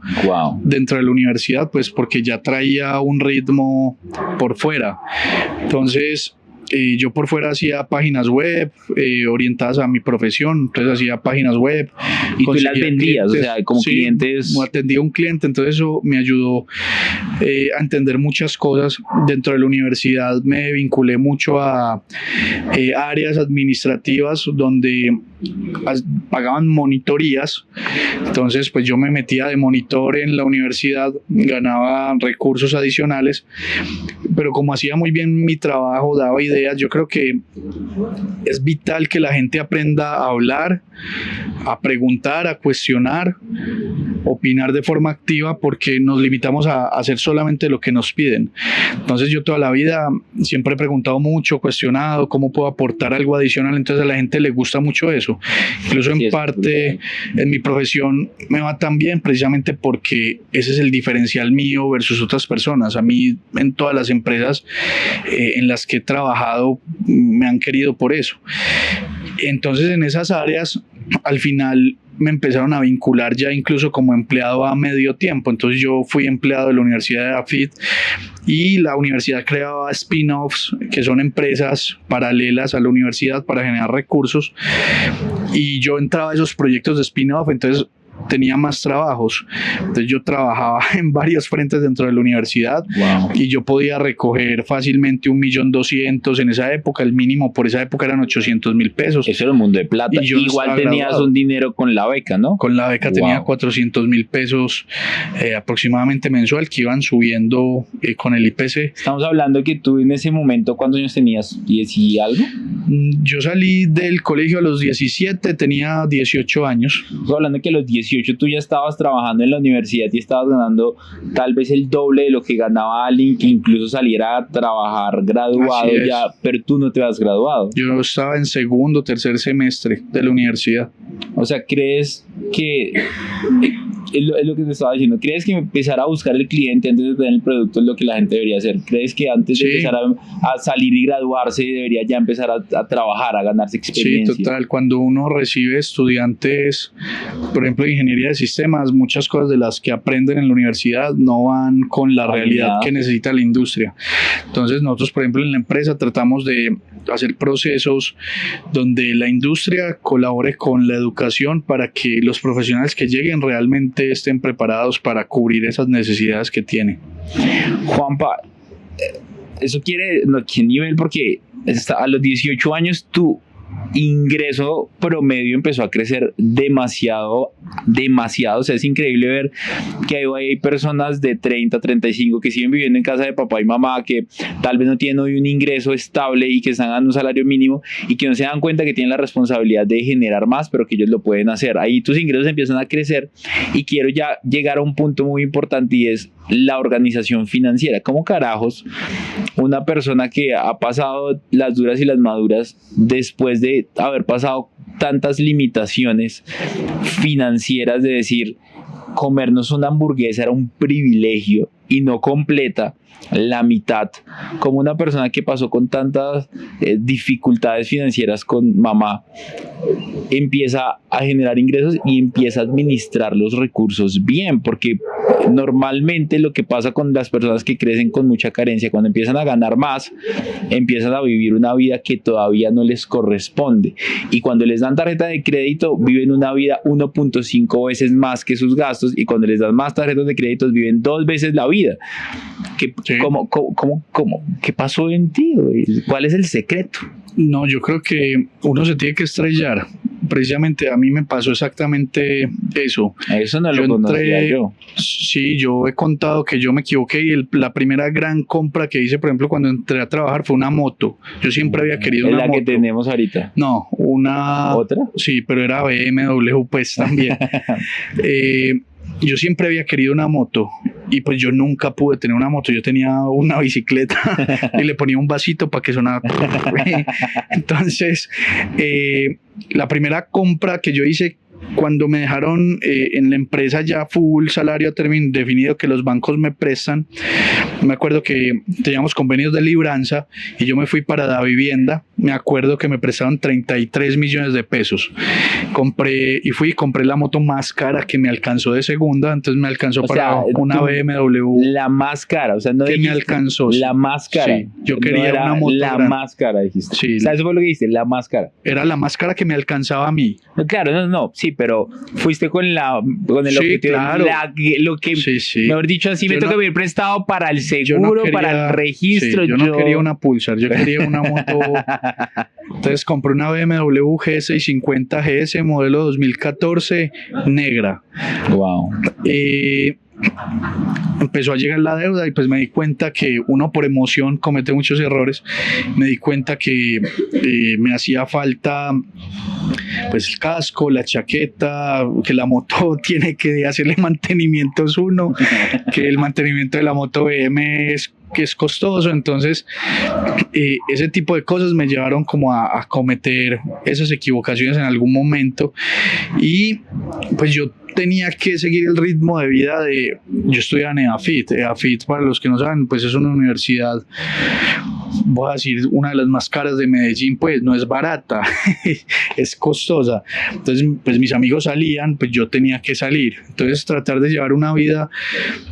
dentro de la universidad, pues porque ya traía un ritmo por fuera. Entonces yo por fuera hacía páginas web orientadas a mi profesión, entonces hacía páginas web. ¿Y tú las vendías? Clientes, o sea, como sí, clientes. Atendía a un cliente, entonces eso me ayudó a entender muchas cosas. Dentro de la universidad me vinculé mucho a áreas administrativas donde pagaban monitorías, entonces pues yo me metía de monitor en la universidad, ganaba recursos adicionales, pero como hacía muy bien mi trabajo, daba ideas. Yo creo que es vital que la gente aprenda a hablar, a preguntar, a cuestionar, opinar de forma activa, porque nos limitamos a hacer solamente lo que nos piden. Entonces yo toda la vida siempre he preguntado mucho, cuestionado cómo puedo aportar algo adicional, entonces a la gente le gusta mucho eso. Incluso en parte en mi profesión me va tan bien precisamente porque ese es el diferencial mío versus otras personas. A mí en todas las empresas en las que he trabajado me han querido por eso. Entonces en esas áreas al final me empezaron a vincular ya incluso como empleado a medio tiempo. Entonces yo fui empleado de la Universidad de AFIT y la universidad creaba spin-offs, que son empresas paralelas a la universidad para generar recursos, y yo entraba a esos proyectos de spin-off, entonces tenía más trabajos. Entonces yo trabajaba en varios frentes dentro de la universidad y yo podía recoger fácilmente 1.200.000 en esa época. El mínimo por esa época eran 800.000 pesos. Eso era un mundo de plata. Y igual tenías graduado. Un dinero con la beca, ¿no? Con la beca tenía 400.000 pesos aproximadamente mensual, que iban subiendo con el IPC. Estamos hablando que tú en ese momento, ¿cuántos años tenías? ¿10 y algo? Yo salí del colegio a los 17, tenía 18 años. Estamos hablando que a los 18 tú ya estabas trabajando en la universidad y estabas ganando tal vez el doble de lo que ganaba alguien que incluso saliera a trabajar graduado ya, pero tú no te has graduado. Yo estaba en segundo, tercer semestre de la universidad. O sea, ¿crees que es lo que te estaba diciendo. ¿Crees que empezar a buscar el cliente antes de tener el producto es lo que la gente debería hacer? ¿Crees que antes de empezar a salir y graduarse debería ya empezar a trabajar, a ganarse experiencia? Sí, total. Cuando uno recibe estudiantes, por ejemplo, de ingeniería de sistemas, muchas cosas de las que aprenden en la universidad no van con la realidad que necesita la industria. Entonces nosotros, por ejemplo, en la empresa tratamos de hacer procesos donde la industria colabore con la educación para que los profesionales que lleguen realmente estén preparados para cubrir esas necesidades que tienen. Juanpa, eso quiere, no, ¿qué nivel? Porque a los 18 años tu ingreso promedio empezó a crecer demasiado, o sea, es increíble ver que hay personas de 30, 35 que siguen viviendo en casa de papá y mamá, que tal vez no tienen hoy un ingreso estable y que están dando un salario mínimo y que no se dan cuenta que tienen la responsabilidad de generar más, pero que ellos lo pueden hacer. Ahí tus ingresos empiezan a crecer y quiero ya llegar a un punto muy importante y es la organización financiera. ¿Cómo carajos una persona que ha pasado las duras y las maduras después de haber pasado tantas limitaciones financieras, de decir comernos una hamburguesa era un privilegio y no completa la mitad, como una persona que pasó con tantas dificultades financieras con mamá empieza a generar ingresos y empieza a administrar los recursos bien? Porque normalmente lo que pasa con las personas que crecen con mucha carencia, cuando empiezan a ganar más, empiezan a vivir una vida que todavía no les corresponde, y cuando les dan tarjeta de crédito viven una vida 1.5 veces más que sus gastos, y cuando les dan más tarjetas de crédito viven 2 veces la vida. ¿Qué pasó en ti? ¿Cuál es el secreto? No, yo creo que uno se tiene que estrellar. Precisamente a mí me pasó exactamente eso. Eso no lo conocía yo. Sí, yo he contado que yo me equivoqué y la primera gran compra que hice, por ejemplo, cuando entré a trabajar fue una moto. Yo siempre había querido una moto. ¿La que tenemos ahorita? No, una... ¿Otra? Sí, pero era BMW pues también. Yo siempre había querido una moto y pues yo nunca pude tener una moto. Yo tenía una bicicleta y le ponía un vasito para que sonara. Entonces, la primera compra que yo hice cuando me dejaron en la empresa ya full salario a término indefinido que los bancos me prestan, me acuerdo que teníamos convenios de libranza y yo me fui para la vivienda. Me acuerdo que me prestaron 33 millones de pesos. Compré la moto más cara que me alcanzó de segunda, entonces me alcanzó para una BMW. La más cara, o sea, no que dijiste, me alcanzó. la más cara. Sí, yo quería una moto la grande. más cara, dijiste. Sí, o sea, eso fue lo que dijiste, la más cara. Era la más cara que me alcanzaba a mí. No, claro, no, sí, pero fuiste con el objetivo, claro. Lo que, mejor dicho, así me toca pedir prestado para el seguro, para el registro. Yo no quería una Pulsar, yo quería una moto. Entonces compré una BMW G650 GS modelo 2014 negra. Wow. Empezó a llegar la deuda y pues me di cuenta que uno por emoción comete muchos errores. Me di cuenta que me hacía falta pues el casco, la chaqueta, que la moto tiene que hacerle mantenimientos uno, que el mantenimiento de la moto BM es costoso. Entonces ese tipo de cosas me llevaron como a cometer esas equivocaciones en algún momento, y pues yo tenía que seguir el ritmo de vida yo estudiaba en EAFIT. EAFIT, para los que no saben, pues es una universidad, voy a decir, una de las más caras de Medellín. Pues no es barata, es costosa. Entonces pues mis amigos salían, pues yo tenía que salir. Entonces tratar de llevar una vida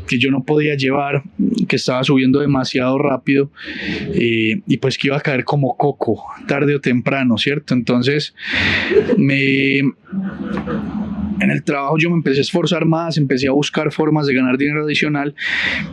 que yo no podía llevar, que estaba subiendo demasiado rápido, y pues que iba a caer como coco tarde o temprano, ¿cierto? Entonces en el trabajo yo me empecé a esforzar más, empecé a buscar formas de ganar dinero adicional,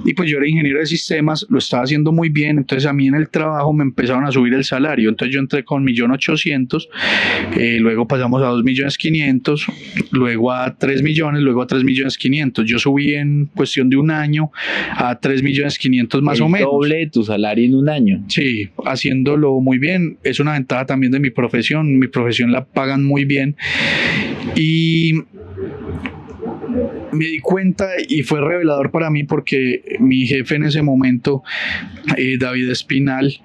y pues yo era ingeniero de sistemas, lo estaba haciendo muy bien. Entonces a mí en el trabajo me empezaron a subir el salario. Entonces yo entré con 1.800.000, luego pasamos a 2.500.000, luego a 3 millones, luego a 3.500.000. Yo subí en cuestión de un año a 3.500.000 más o menos. El doble de tu salario en un año. Sí, haciéndolo muy bien. Es una ventaja también de mi profesión. Mi profesión la pagan muy bien. Y me di cuenta, y fue revelador para mí, porque mi jefe en ese momento, David Espinal,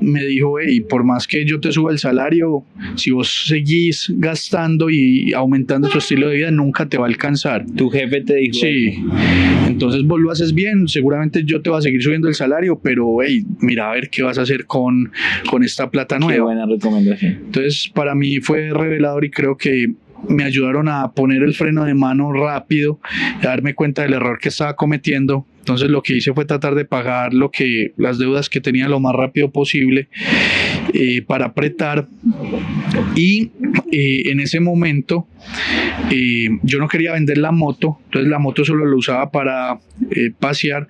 me dijo, hey, por más que yo te suba el salario, si vos seguís gastando y aumentando tu estilo de vida, nunca te va a alcanzar. Tu jefe te dijo. Sí, entonces vos lo haces bien, seguramente yo te voy a seguir subiendo el salario, pero hey, mira a ver qué vas a hacer con esta plata Qué nueva. buena recomendación. Entonces para mí fue revelador y creo que me ayudaron a poner el freno de mano rápido, a darme cuenta del error que estaba cometiendo. Entonces lo que hice fue tratar de pagar las deudas que tenía lo más rápido posible para apretar. Y en ese momento yo no quería vender la moto, entonces la moto solo lo usaba para pasear.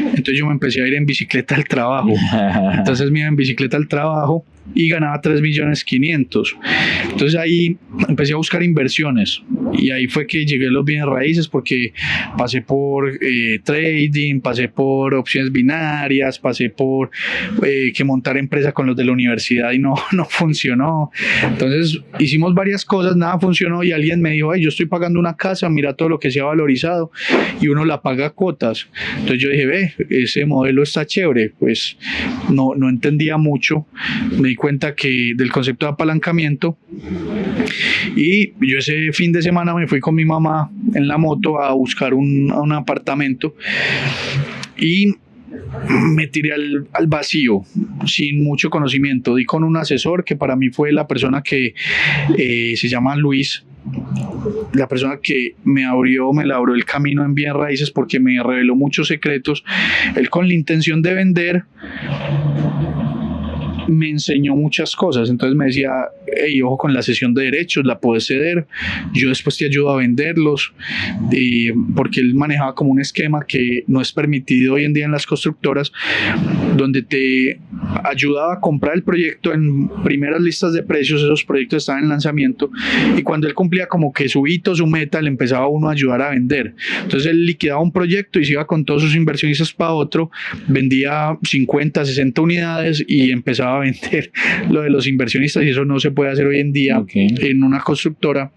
Entonces yo me empecé a ir en bicicleta al trabajo. Entonces me iba en bicicleta al trabajo y ganaba 3.500.000. Entonces ahí empecé a buscar inversiones y ahí fue que llegué a los bienes raíces, porque pasé por trading, pasé por opciones binarias, pasé por que montar empresa con los de la universidad y no funcionó. Entonces hicimos varias cosas, nada funcionó y alguien me dijo, hey, yo estoy pagando una casa, mira todo lo que se ha valorizado, y uno la paga a cuotas. Entonces yo dije, ve, ese modelo está chévere. Pues no entendía mucho, me di cuenta que del concepto de apalancamiento, y yo ese fin de semana me fui con mi mamá en la moto a buscar un apartamento y me tiré al vacío sin mucho conocimiento. Di con un asesor que para mí fue la persona que se llama Luis, la persona que me abrió el camino en bienes raíces, porque me reveló muchos secretos. Él, con la intención de vender, me enseñó muchas cosas. Entonces me decía, hey, ojo con la cesión de derechos, la puedes ceder, yo después te ayudo a venderlos, porque él manejaba como un esquema que no es permitido hoy en día en las constructoras, donde te ayudaba a comprar el proyecto en primeras listas de precios. Esos proyectos estaban en lanzamiento y cuando él cumplía como que su hito, su meta, le empezaba a uno a ayudar a vender. Entonces él liquidaba un proyecto y se iba con todos sus inversionistas para otro, vendía 50, 60 unidades y empezaba a vender lo de los inversionistas, y eso no se puede hacer hoy en día en una constructora.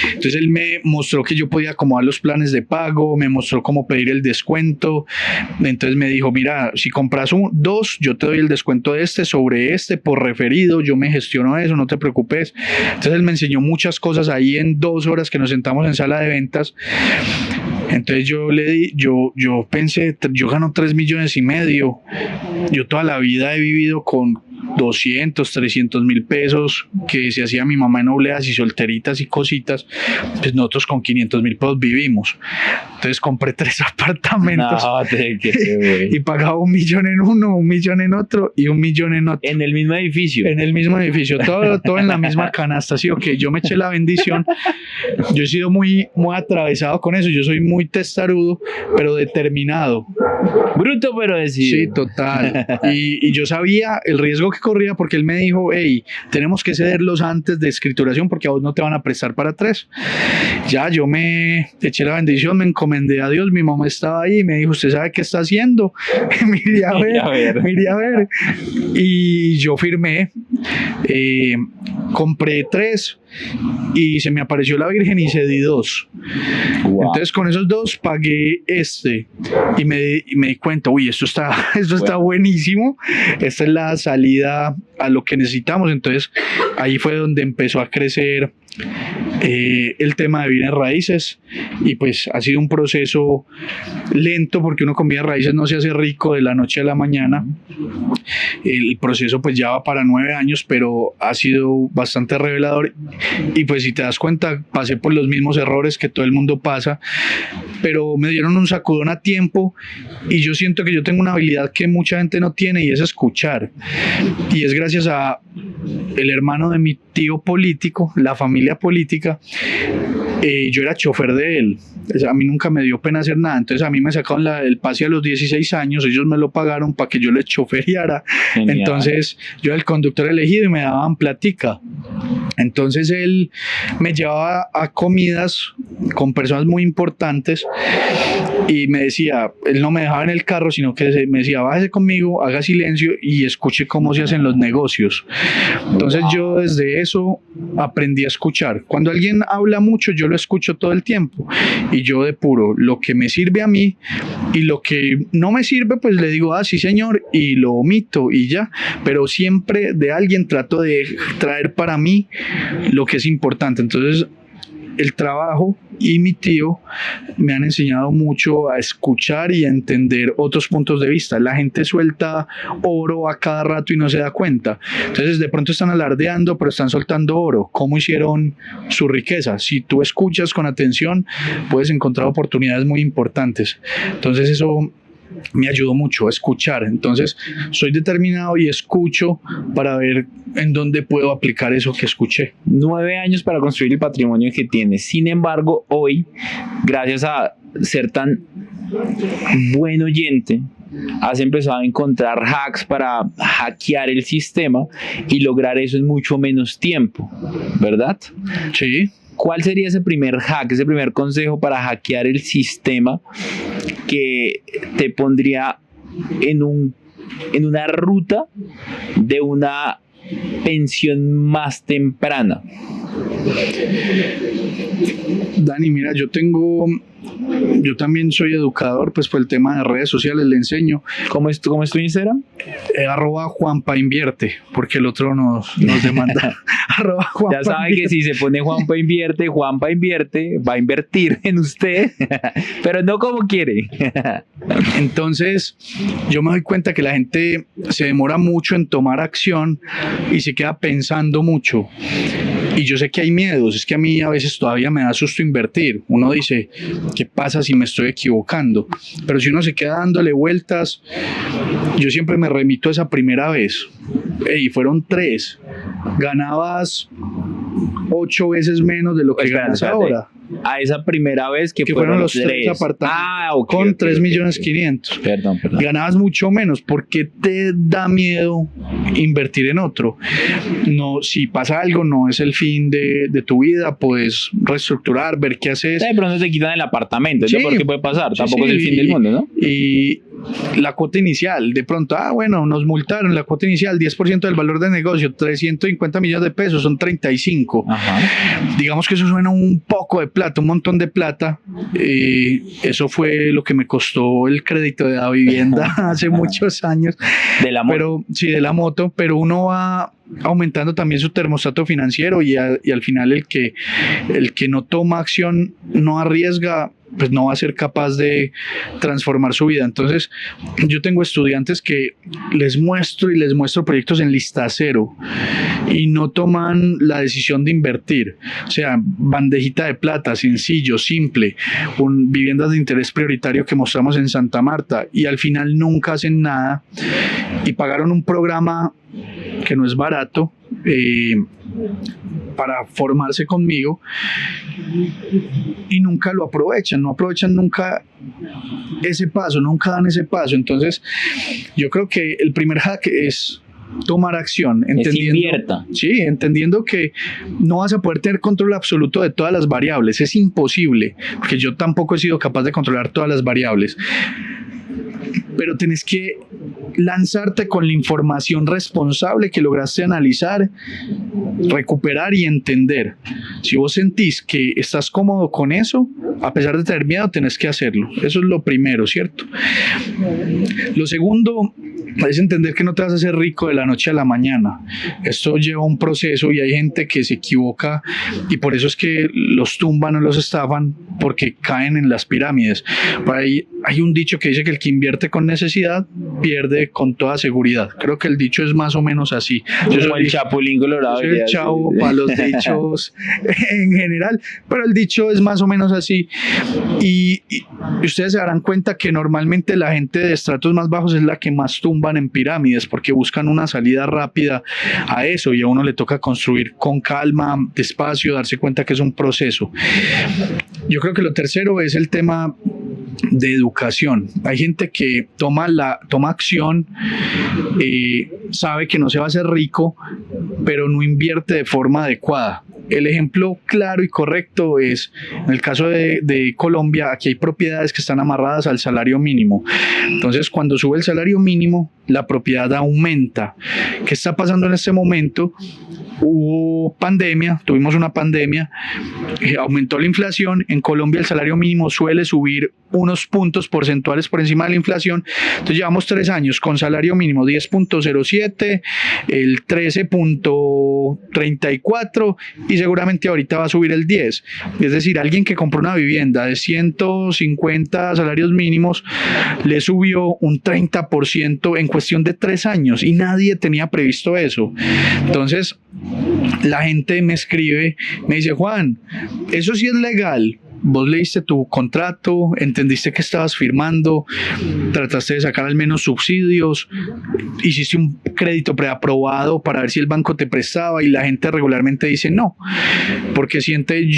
Entonces él me mostró que yo podía acomodar los planes de pago, me mostró cómo pedir el descuento. Entonces me dijo, mira, si compras dos, yo te doy el descuento de sobre por referido, yo me gestiono eso, no te preocupes. Entonces él me enseñó muchas cosas ahí en 2 horas que nos sentamos en sala de ventas. Entonces yo pensé, yo gano 3,5 millones. Yo toda la vida he vivido con 200, 300 mil pesos que se hacía mi mamá en obleas y solteritas y cositas. Pues nosotros con 500,000 pesos vivimos. Entonces compré 3 apartamentos y pagaba 1 millón en uno, 1 millón en otro y 1 millón en otro. En el mismo edificio. En el mismo edificio, todo en la misma canasta. Sí, ok, yo me eché la bendición. Yo he sido muy atravesado con eso. Yo soy muy testarudo, pero determinado. Bruto, pero decidido. Sí, total. Y yo sabía el riesgo que corría, porque él me dijo, hey, tenemos que cederlos antes de escrituración porque a vos no te van a prestar para 3. Ya yo me eché la bendición, me encomendé a Dios. Mi mamá estaba ahí y me dijo, ¿usted sabe qué está haciendo? Mire a ver. Y yo firmé, compré 3 y se me apareció la Virgen y cedí 2. Wow. Entonces con esos 2 pagué y me di cuenta, uy, esto está buenísimo. Esta es la salida a lo que necesitamos. Entonces ahí fue donde empezó a crecer el tema de bienes raíces, y pues ha sido un proceso lento, porque uno con bienes raíces no se hace rico de la noche a la mañana. El proceso pues ya va para 9 años, pero ha sido bastante revelador, y pues si te das cuenta pasé por los mismos errores que todo el mundo pasa, pero me dieron un sacudón a tiempo, y yo siento que yo tengo una habilidad que mucha gente no tiene, y es escuchar, y es gracias a el hermano de mi tío político, la familia política. Yo era chofer de él, a mí nunca me dio pena hacer nada. Entonces a mí me sacaron el pase a los 16 años, ellos me lo pagaron para que yo les choferiara. Genial. Entonces yo era el conductor elegido y me daban platica. Entonces él me llevaba a comidas con personas muy importantes y me decía, él no me dejaba en el carro, sino que me decía, bájese conmigo, haga silencio y escuche cómo se hacen los negocios. Entonces yo desde eso aprendí a escuchar. Cuando alguien habla mucho, yo lo escucho todo el tiempo y yo depuro lo que me sirve a mí y lo que no me sirve, pues le digo, ah, sí señor, y lo omito y ya, pero siempre de alguien trato de traer para mí lo que es importante. Entonces el trabajo y mi tío me han enseñado mucho a escuchar y a entender otros puntos de vista. La gente suelta oro a cada rato y no se da cuenta. Entonces de pronto están alardeando, pero están soltando oro. ¿Cómo hicieron su riqueza? Si tú escuchas con atención, puedes encontrar oportunidades muy importantes. Entonces eso me ayudó mucho a escuchar. Entonces soy determinado y escucho para ver en dónde puedo aplicar eso que escuché. 9 años para construir el patrimonio que tienes. Sin embargo, hoy, gracias a ser tan buen oyente, has empezado a encontrar hacks para hackear el sistema y lograr eso en mucho menos tiempo, ¿verdad? Sí. ¿Cuál sería ese primer hack, ese primer consejo para hackear el sistema que te pondría en una ruta de una pensión más temprana? Dani, mira, yo también soy educador, pues por el tema de redes sociales le enseño. ¿Cómo es tu Instagram? @JuanpaInvierte, porque el otro nos demanda. Ya sabe que si se pone Juanpa Invierte va a invertir en usted, pero no como quiere. Entonces yo me doy cuenta que la gente se demora mucho en tomar acción y se queda pensando mucho. Y yo sé que hay miedos, es que a mí a veces todavía me da susto invertir. Uno dice, ¿qué pasa si me estoy equivocando? Pero si uno se queda dándole vueltas, yo siempre me remito a esa primera vez. Y fueron 3. Ganabas 8 veces menos de lo que ganas ahora. A esa primera vez que fueron los 3 apartamentos con 3.500.000. Perdón. Ganabas mucho menos. porque te da miedo invertir en otro? No, si pasa algo, no es el fin de tu vida. Puedes reestructurar, ver qué haces. De pronto te quitan el apartamento, sí, porque puede pasar, sí, tampoco es el fin del mundo, ¿no? Y la cuota inicial, de pronto, bueno, nos multaron la cuota inicial, 10% del valor de negocio, 350 millones de pesos, son 35. Ajá. Digamos que eso suena un poco de plata, un montón de plata. Eso fue lo que me costó el crédito de la vivienda hace muchos años. De la moto. Pero, sí, de la moto, pero uno va aumentando también su termostato financiero y al final el que no toma acción, no arriesga, pues no va a ser capaz de transformar su vida. Entonces yo tengo estudiantes que les muestro proyectos en lista cero y no toman la decisión de invertir. O sea, bandejita de plata, sencillo, simple, viviendas de interés prioritario que mostramos en Santa Marta, y al final nunca hacen nada y pagaron un programa que no es barato para formarse conmigo y nunca lo aprovechan, no aprovechan nunca ese paso, nunca dan ese paso. Entonces yo creo que el primer hack es tomar acción, entendiendo que no vas a poder tener control absoluto de todas las variables, es imposible, porque yo tampoco he sido capaz de controlar todas las variables, pero tenés que lanzarte con la información responsable que lograste analizar, recuperar y entender. Si vos sentís que estás cómodo con eso, a pesar de tener miedo, tenés que hacerlo. Eso es lo primero, ¿cierto? Lo segundo es entender que no te vas a hacer rico de la noche a la mañana. Esto lleva un proceso y hay gente que se equivoca y por eso es que los tumban o los estafan, porque caen en las pirámides. Por ahí hay un dicho que dice que el que invierte con necesidad pierde con toda seguridad. Creo que el dicho es más o menos así. Yo soy el Chapulín Colorado. Soy el chavo para los dichos en general, pero el dicho es más o menos así. Y ustedes se darán cuenta que normalmente la gente de estratos más bajos es la que más tumban en pirámides, porque buscan una salida rápida a eso y a uno le toca construir con calma, despacio, darse cuenta que es un proceso. Yo creo que lo tercero es el tema de educación. Hay gente que toma acción, sabe que no se va a hacer rico pero no invierte de forma adecuada. El ejemplo claro y correcto es, en el caso de Colombia, aquí hay propiedades que están amarradas al salario mínimo. Entonces, cuando sube el salario mínimo, la propiedad aumenta. ¿Qué está pasando en este momento? Hubo pandemia, tuvimos una pandemia, aumentó la inflación. En Colombia el salario mínimo suele subir unos puntos porcentuales por encima de la inflación. Entonces llevamos 3 años con salario mínimo 10.07, el 13.34 y seguramente ahorita va a subir el 10. Es decir, alguien que compró una vivienda de 150 salarios mínimos le subió un 30% en cuestión de 3 años y nadie tenía previsto eso. Entonces la gente me escribe, me dice: Juan, eso sí es legal. Vos leíste tu contrato, entendiste que estabas firmando, trataste de sacar al menos subsidios, hiciste un crédito preaprobado para ver si el banco te prestaba, y la gente regularmente dice no, porque siente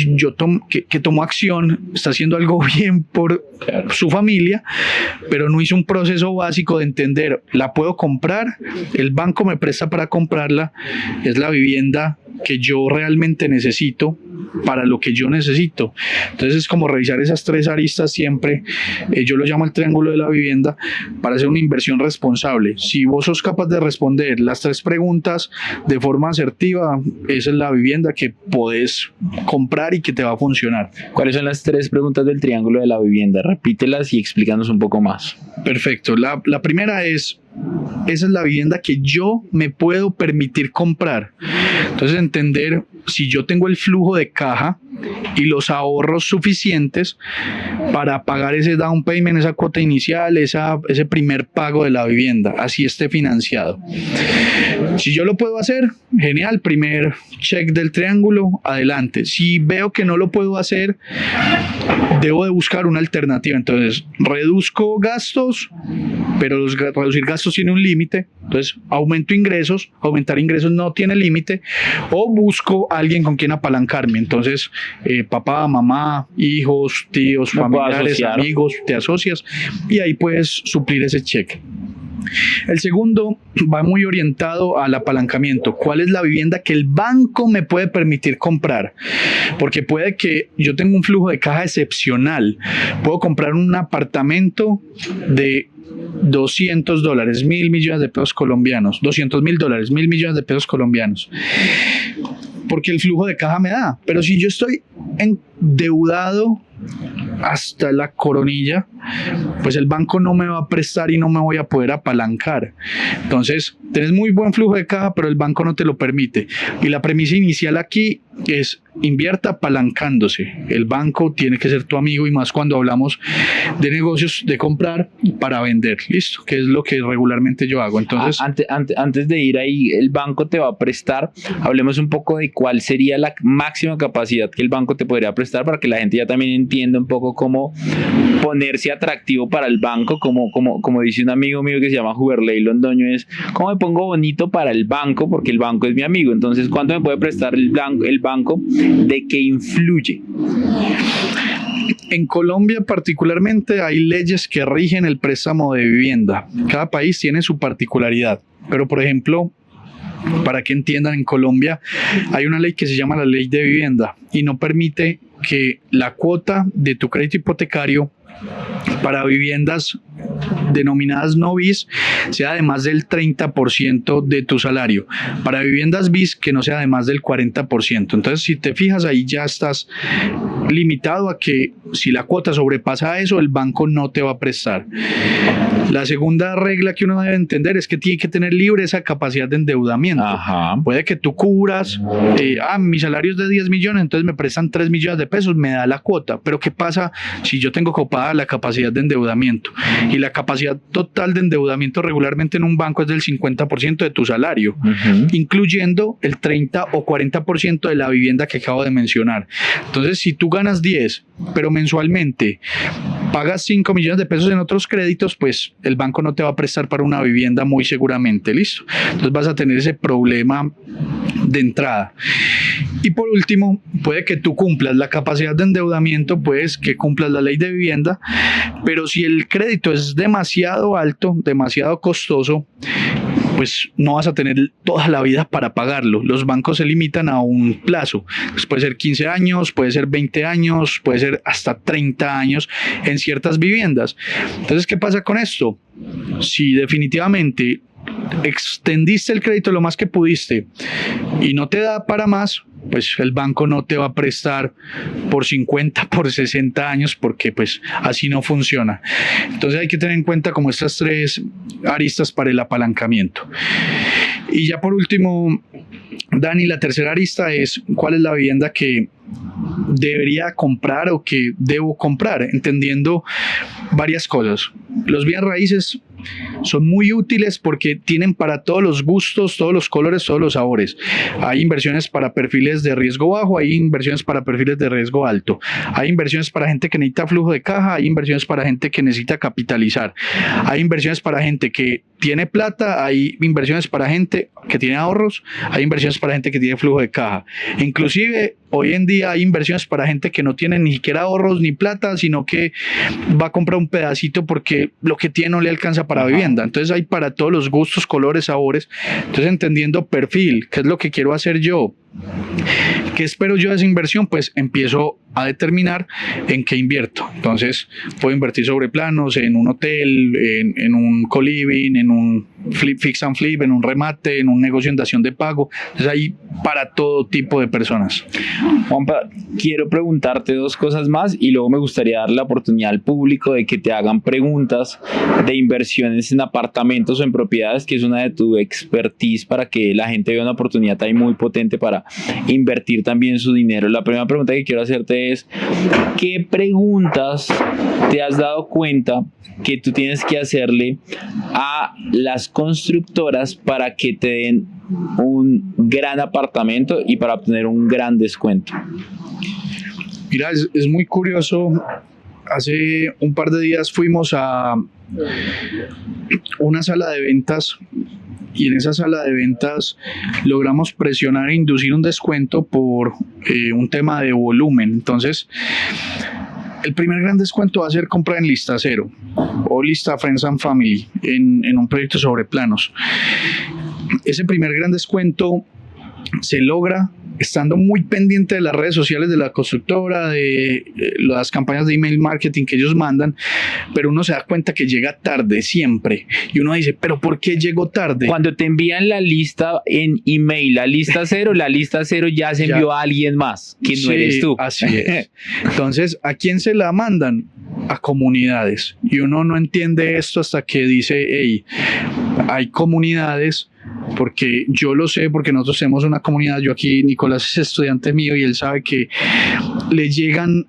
que tomó acción, está haciendo algo bien por su familia, pero no hizo un proceso básico de entender: la puedo comprar, el banco me presta para comprarla, es la vivienda que yo realmente necesito para lo que yo necesito. Entonces es como revisar esas 3 aristas siempre. Yo lo llamo el triángulo de la vivienda, para hacer una inversión responsable. Si vos sos capaz de responder las 3 preguntas de forma asertiva, esa es la vivienda que podés comprar y que te va a funcionar. ¿Cuáles son las 3 preguntas del triángulo de la vivienda? Repítelas y explícanos un poco más. Perfecto. La primera es: esa es la vivienda que yo me puedo permitir comprar. Entonces, entender si yo tengo el flujo de caja y los ahorros suficientes para pagar ese down payment, esa cuota inicial, ese primer pago de la vivienda, así esté financiado. Si yo lo puedo hacer, genial, primer check del triángulo, adelante. Si veo que no lo puedo hacer, debo de buscar una alternativa. Entonces, reduzco gastos, pero reducir gastos tiene un límite. Entonces, aumento ingresos, aumentar ingresos no tiene límite, o busco a alguien con quien apalancarme. Entonces, papá, mamá, hijos, tíos, familiares, amigos, te asocias y ahí puedes suplir ese cheque. El segundo va muy orientado al apalancamiento. ¿Cuál es la vivienda que el banco me puede permitir comprar? Porque puede que yo tenga un flujo de caja excepcional. Puedo comprar un apartamento de $200, $1.000 millones de pesos colombianos, $200.000, $1.000 millones de pesos colombianos, porque el flujo de caja me da. Pero si yo estoy endeudado hasta la coronilla, pues el banco no me va a prestar y no me voy a poder apalancar. Entonces, tenés muy buen flujo de caja, pero el banco no te lo permite. Y la premisa inicial aquí es: invierta apalancándose. El banco tiene que ser tu amigo, y más cuando hablamos de negocios, de comprar para vender. Listo, que es lo que regularmente yo hago. Entonces, antes de ir ahí, el banco te va a prestar. Hablemos un poco de cuál sería la máxima capacidad que el banco te podría prestar, para que la gente ya también entienda un poco cómo ponerse atractivo para el banco. Como dice un amigo mío que se llama Juberley Londoño, es: ¿cómo me pongo bonito para el banco? Porque el banco es mi amigo. Entonces, ¿cuánto me puede prestar el banco? ¿De qué influye? En Colombia particularmente hay leyes que rigen el préstamo de vivienda. Cada país tiene su particularidad, pero por ejemplo, para que entiendan, en Colombia hay una ley que se llama la Ley de Vivienda y no permite que la cuota de tu crédito hipotecario para viviendas denominadas no bis sea de más del 30% de tu salario. Para viviendas bis, que no sea de más del 40%. Entonces, si te fijas, ahí ya estás limitado a que si la cuota sobrepasa eso, el banco no te va a prestar. La segunda regla que uno debe entender es que tiene que tener libre esa capacidad de endeudamiento. Ajá. Puede que tú cubras, mi salario es de 10 millones, entonces me prestan 3 millones de pesos, me da la cuota. Pero ¿qué pasa si yo tengo copada la capacidad de endeudamiento? Y la capacidad total de endeudamiento regularmente en un banco es del 50% de tu salario, incluyendo el 30 o 40% de la vivienda que acabo de mencionar. Entonces, si tú ganas 10, pero mensualmente pagas 5 millones de pesos en otros créditos, pues el banco no te va a prestar para una vivienda muy seguramente. ¿Listo? Entonces vas a tener ese problema de entrada. Y por último, puede que tú cumplas la capacidad de endeudamiento, pues que cumplas la ley de vivienda, pero si el crédito es demasiado alto, demasiado costoso, pues no vas a tener toda la vida para pagarlo. Los bancos se limitan a un plazo. Pues puede ser 15 años, puede ser 20 años, puede ser hasta 30 años en ciertas viviendas. Entonces, ¿qué pasa con esto? Si definitivamente extendiste el crédito lo más que pudiste y no te da para más, pues el banco no te va a prestar por 50, por 60 años, porque pues así no funciona. Entonces hay que tener en cuenta como estas tres aristas para el apalancamiento. Y ya por último, Dani, la tercera arista es cuál es la vivienda que debería comprar o que debo comprar, entendiendo varias cosas. Los bienes raíces son muy útiles porque tienen para todos los gustos, todos los colores, todos los sabores. Hay inversiones para perfiles de riesgo bajo, hay inversiones para perfiles de riesgo alto, hay inversiones para gente que necesita flujo de caja, hay inversiones para gente que necesita capitalizar, hay inversiones para gente que tiene plata, hay inversiones para gente que tiene ahorros, hay inversiones para gente que tiene flujo de caja. Inclusive hoy en día hay inversiones para gente que no tiene ni siquiera ahorros ni plata, sino que va a comprar un pedacito porque lo que tiene no le alcanza para vivienda. Entonces hay para todos los gustos, colores, sabores. Entonces, entendiendo perfil, qué es lo que quiero hacer yo, ¿qué espero yo de esa inversión? Pues empiezo a determinar en qué invierto. Entonces puedo invertir sobre planos, en un hotel, en un co-living, en un fix and flip, en un remate, en un negocio en dación de pago. Entonces hay para todo tipo de personas. Juanpa, quiero preguntarte dos cosas más y luego me gustaría dar la oportunidad al público de que te hagan preguntas de inversiones en apartamentos o en propiedades, que es una de tu expertise, para que la gente vea una oportunidad ahí muy potente para invertir también su dinero. La primera pregunta que quiero hacerte es: ¿qué preguntas te has dado cuenta que tú tienes que hacerle a las constructoras para que te den un gran apartamento y para obtener un gran descuento? Mira, es muy curioso. Hace un par de días fuimos a una sala de ventas y en esa sala de ventas logramos presionar e inducir un descuento por un tema de volumen. Entonces, el primer gran descuento va a ser compra en lista cero o lista Friends and Family en un proyecto sobre planos. Ese primer gran descuento se logra estando muy pendiente de las redes sociales de la constructora, de las campañas de email marketing que ellos mandan, pero uno se da cuenta que llega tarde siempre y uno dice, ¿pero por qué llegó tarde? Cuando te envían la lista en email, la lista cero ya se envió a alguien más, que no eres tú. Así es. Entonces, ¿a quién se la mandan? A comunidades. Y uno no entiende esto hasta que dice, hey, hay comunidades, porque yo lo sé, porque nosotros tenemos una comunidad. Yo aquí, Nicolás es estudiante mío y él sabe que le llegan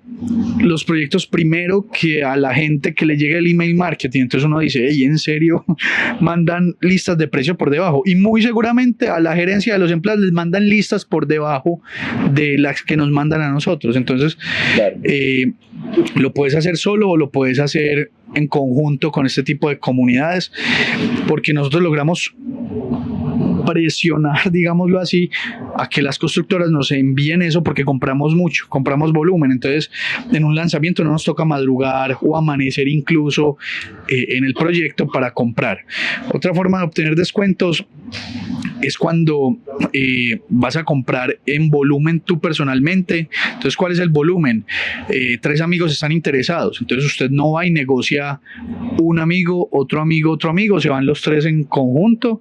los proyectos primero que a la gente que le llega el email marketing. Entonces uno dice, hey, ¿en serio mandan listas de precio por debajo? Y muy seguramente a la gerencia de los empleados les mandan listas por debajo de las que nos mandan a nosotros. Entonces, claro, lo puedes hacer solo o lo puedes hacer en conjunto con este tipo de comunidades, porque nosotros logramos presionar, digámoslo así, a que las constructoras nos envíen eso, porque compramos mucho, compramos volumen. Entonces, en un lanzamiento no nos toca madrugar o amanecer incluso en el proyecto para comprar. Otra forma de obtener descuentos es cuando vas a comprar en volumen tú personalmente. Entonces, ¿cuál es el volumen? 3 amigos están interesados. Entonces, usted no va y negocia un amigo, otro amigo, se van los 3 en conjunto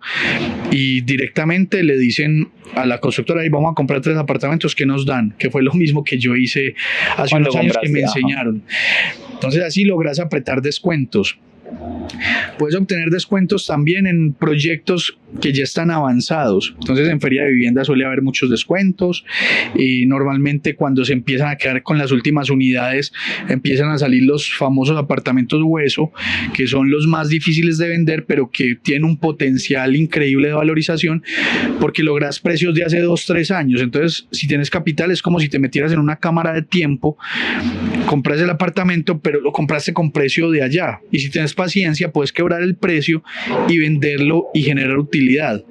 y directamente le dicen a la constructora, y vamos a comprar 3 apartamentos, que nos dan, que fue lo mismo que yo hice hace unos años que me enseñaron. Entonces, así logras apretar descuentos. Puedes obtener descuentos también en proyectos que ya están avanzados. Entonces, en Feria de Vivienda suele haber muchos descuentos y normalmente cuando se empiezan a quedar con las últimas unidades empiezan a salir los famosos apartamentos hueso, que son los más difíciles de vender, pero que tienen un potencial increíble de valorización porque logras precios de hace 2-3 años. Entonces, si tienes capital, es como si te metieras en una cámara de tiempo, compras el apartamento, pero lo compraste con precio de allá, y si tienes paciencia puedes quebrar el precio y venderlo y generar utilidad.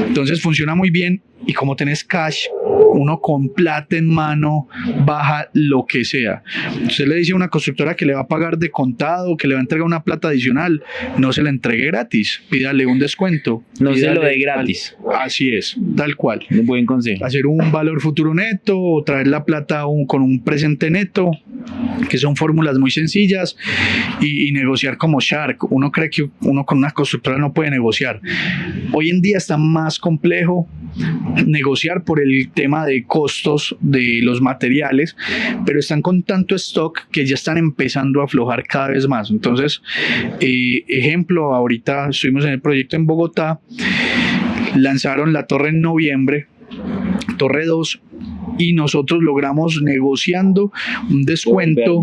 Entonces funciona muy bien y como tenés cash, uno con plata en mano baja lo que sea. Usted le dice a una constructora que le va a pagar de contado, que le va a entregar una plata adicional, no se la entregue gratis, pídale un descuento. No se lo pídale dé gratis. Así es, tal cual. Un buen consejo. Hacer un valor futuro neto o traer la plata con un presente neto, que son fórmulas muy sencillas, y negociar como Shark. Uno cree que uno con una constructora no puede negociar. Hoy en día está más complejo negociar por el tema de costos de los materiales, pero están con tanto stock que ya están empezando a aflojar cada vez más. Entonces, ejemplo, ahorita estuvimos en el proyecto en Bogotá, lanzaron la torre en noviembre, torre 2, y nosotros logramos, negociando un descuento,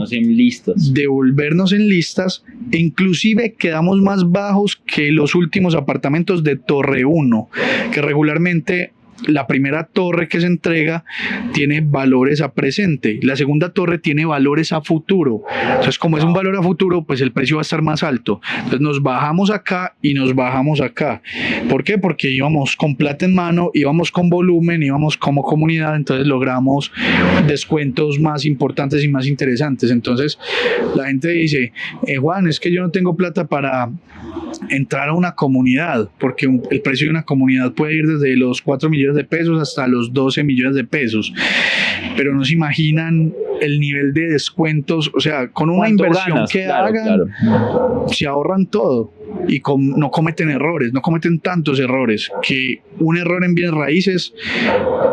devolvernos en listas, e inclusive quedamos más bajos que los últimos apartamentos de torre 1, que regularmente la primera torre que se entrega tiene valores a presente, la segunda torre tiene valores a futuro. Entonces, como es un valor a futuro, pues el precio va a estar más alto. Entonces nos bajamos acá y nos bajamos acá. ¿Por qué? Porque íbamos con plata en mano, íbamos con volumen, íbamos como comunidad, entonces logramos descuentos más importantes y más interesantes. Entonces la gente dice, Juan, es que yo no tengo plata para entrar a una comunidad, porque el precio de una comunidad puede ir desde los 4 millones de pesos hasta los 12 millones de pesos, pero no se imaginan el nivel de descuentos. O sea, con una inversión ganas, que hagan, se ahorran todo y no cometen errores, no cometen tantos errores. Que un error en bienes raíces,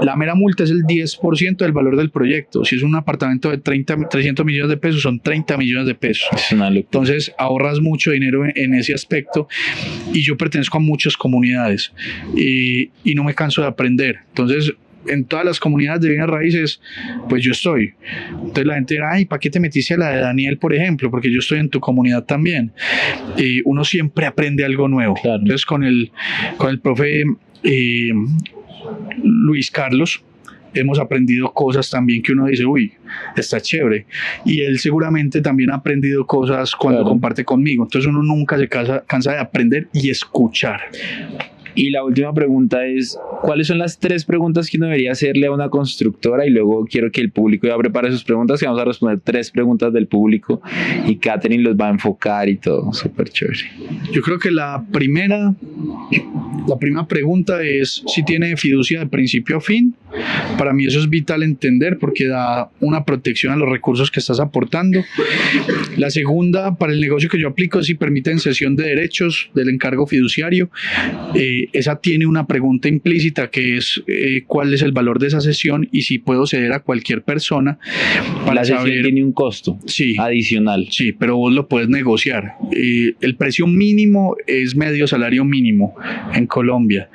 la mera multa es el 10% del valor del proyecto. Si es un apartamento de 300 millones de pesos, son 30 millones de pesos. Entonces ahorras mucho dinero en ese aspecto, y yo pertenezco a muchas comunidades y no me canso de aprender. Entonces, en todas las comunidades de bienes raíces, pues yo estoy. Entonces la gente dirá, ay, ¿para qué te metiste a la de Daniel, por ejemplo? Porque yo estoy en tu comunidad también. Uno siempre aprende algo nuevo. Claro. Entonces con el profe Luis Carlos hemos aprendido cosas también que uno dice, uy, está chévere. Y él seguramente también ha aprendido cosas cuando comparte conmigo. Entonces uno nunca se cansa de aprender y escuchar. Y la última pregunta es, ¿cuáles son las 3 preguntas que uno debería hacerle a una constructora? Y luego quiero que el público ya prepare sus preguntas, que vamos a responder 3 preguntas del público y Catherine los va a enfocar y todo. Súper chévere. Yo creo que la primera pregunta es si tiene fiducia de principio a fin. Para mí eso es vital entender, porque da una protección a los recursos que estás aportando. La segunda, para el negocio que yo aplico, es si permiten cesión de derechos del encargo fiduciario. Esa tiene una pregunta implícita, que es cuál es el valor de esa cesión y si puedo ceder a cualquier persona. Para la cesión tiene un costo adicional. Sí, pero vos lo puedes negociar. El precio mínimo es medio salario mínimo en Colombia,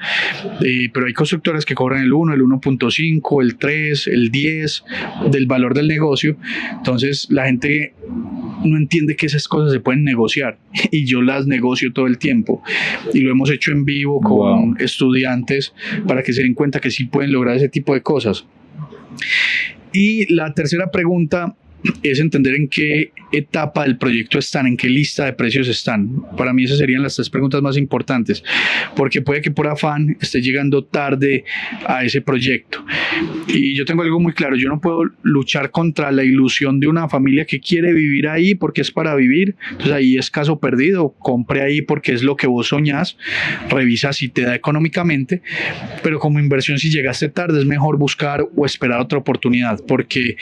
pero hay constructoras que cobran el 1, el 1.5, el 3, el 10 del valor del negocio. Entonces la gente no entiende que esas cosas se pueden negociar, y yo las negocio todo el tiempo, y lo hemos hecho en vivo con estudiantes para que se den cuenta que sí pueden lograr ese tipo de cosas. Y la tercera pregunta es entender en qué etapa del proyecto están, en qué lista de precios están. Para mí esas serían las 3 preguntas más importantes, porque puede que por afán esté llegando tarde a ese proyecto. Y yo tengo algo muy claro: yo no puedo luchar contra la ilusión de una familia que quiere vivir ahí porque es para vivir. Entonces ahí es caso perdido. Compre ahí porque es lo que vos soñás, revisa si te da económicamente, pero como inversión, si llegaste tarde, es mejor buscar o esperar otra oportunidad, porque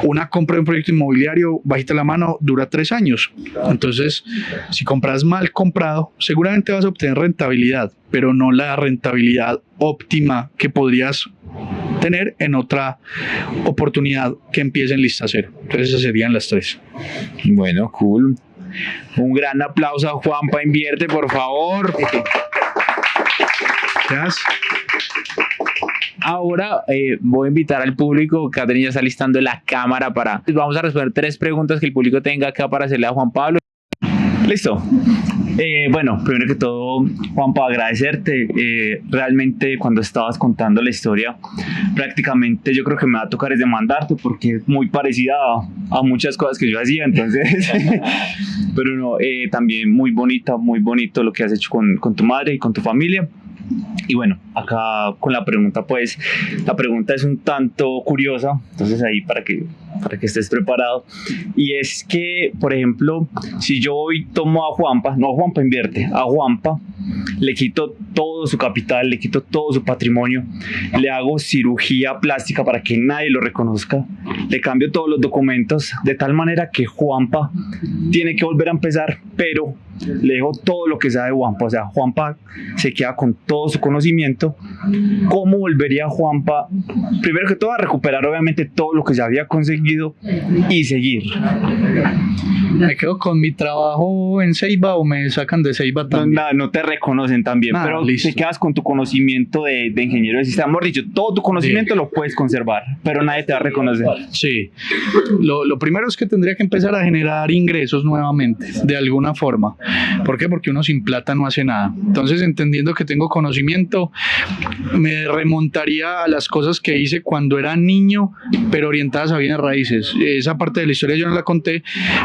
una compra de un proyecto inmobiliario, bajita la mano, dura 3 años. Entonces, si compras mal comprado, seguramente vas a obtener rentabilidad, pero no la rentabilidad óptima que podrías tener en otra oportunidad que empiece en lista cero. Entonces, esas serían las 3. Bueno, cool. Un gran aplauso a Juanpa Invierte, por favor. Gracias. Ahora voy a invitar al público. Catherine ya está listando la cámara vamos a responder 3 preguntas que el público tenga acá para hacerle a Juan Pablo. Listo. Bueno, primero que todo, Juanpa, agradecerte. Realmente cuando estabas contando la historia, prácticamente yo creo que me va a tocar es demandarte, porque es muy parecida a muchas cosas que yo hacía, entonces pero no, también muy bonito lo que has hecho con tu madre y con tu familia. Y bueno, acá con la pregunta, pues la pregunta es un tanto curiosa, entonces ahí para que estés preparado. Y es que, por ejemplo, si yo hoy tomo a Juanpa, no a Juanpa invierte, a Juanpa, le quito todo su capital, le quito todo su patrimonio, le hago cirugía plástica para que nadie lo reconozca, le cambio todos los documentos de tal manera que Juanpa tiene que volver a empezar, pero le dejo todo lo que sabe Juanpa, o sea, Juanpa se queda con todo su conocimiento. ¿Cómo volvería Juanpa? Primero que todo a recuperar obviamente todo lo que ya había conseguido y seguir. ¿Me quedo con mi trabajo en Ceiba o me sacan de Ceiba también? No te reconocen también, pero listo. te quedas con tu conocimiento de ingeniero de sistema. Hemos dicho, todo tu conocimiento lo puedes conservar, pero nadie te va a reconocer. Sí. Lo primero es que tendría que empezar a generar ingresos nuevamente, de alguna forma. ¿Por qué? Porque uno sin plata no hace nada. Entonces, entendiendo que tengo conocimiento, me remontaría a las cosas que hice cuando era niño, pero orientadas a bienes raíces. Esa parte de la historia yo no la conté,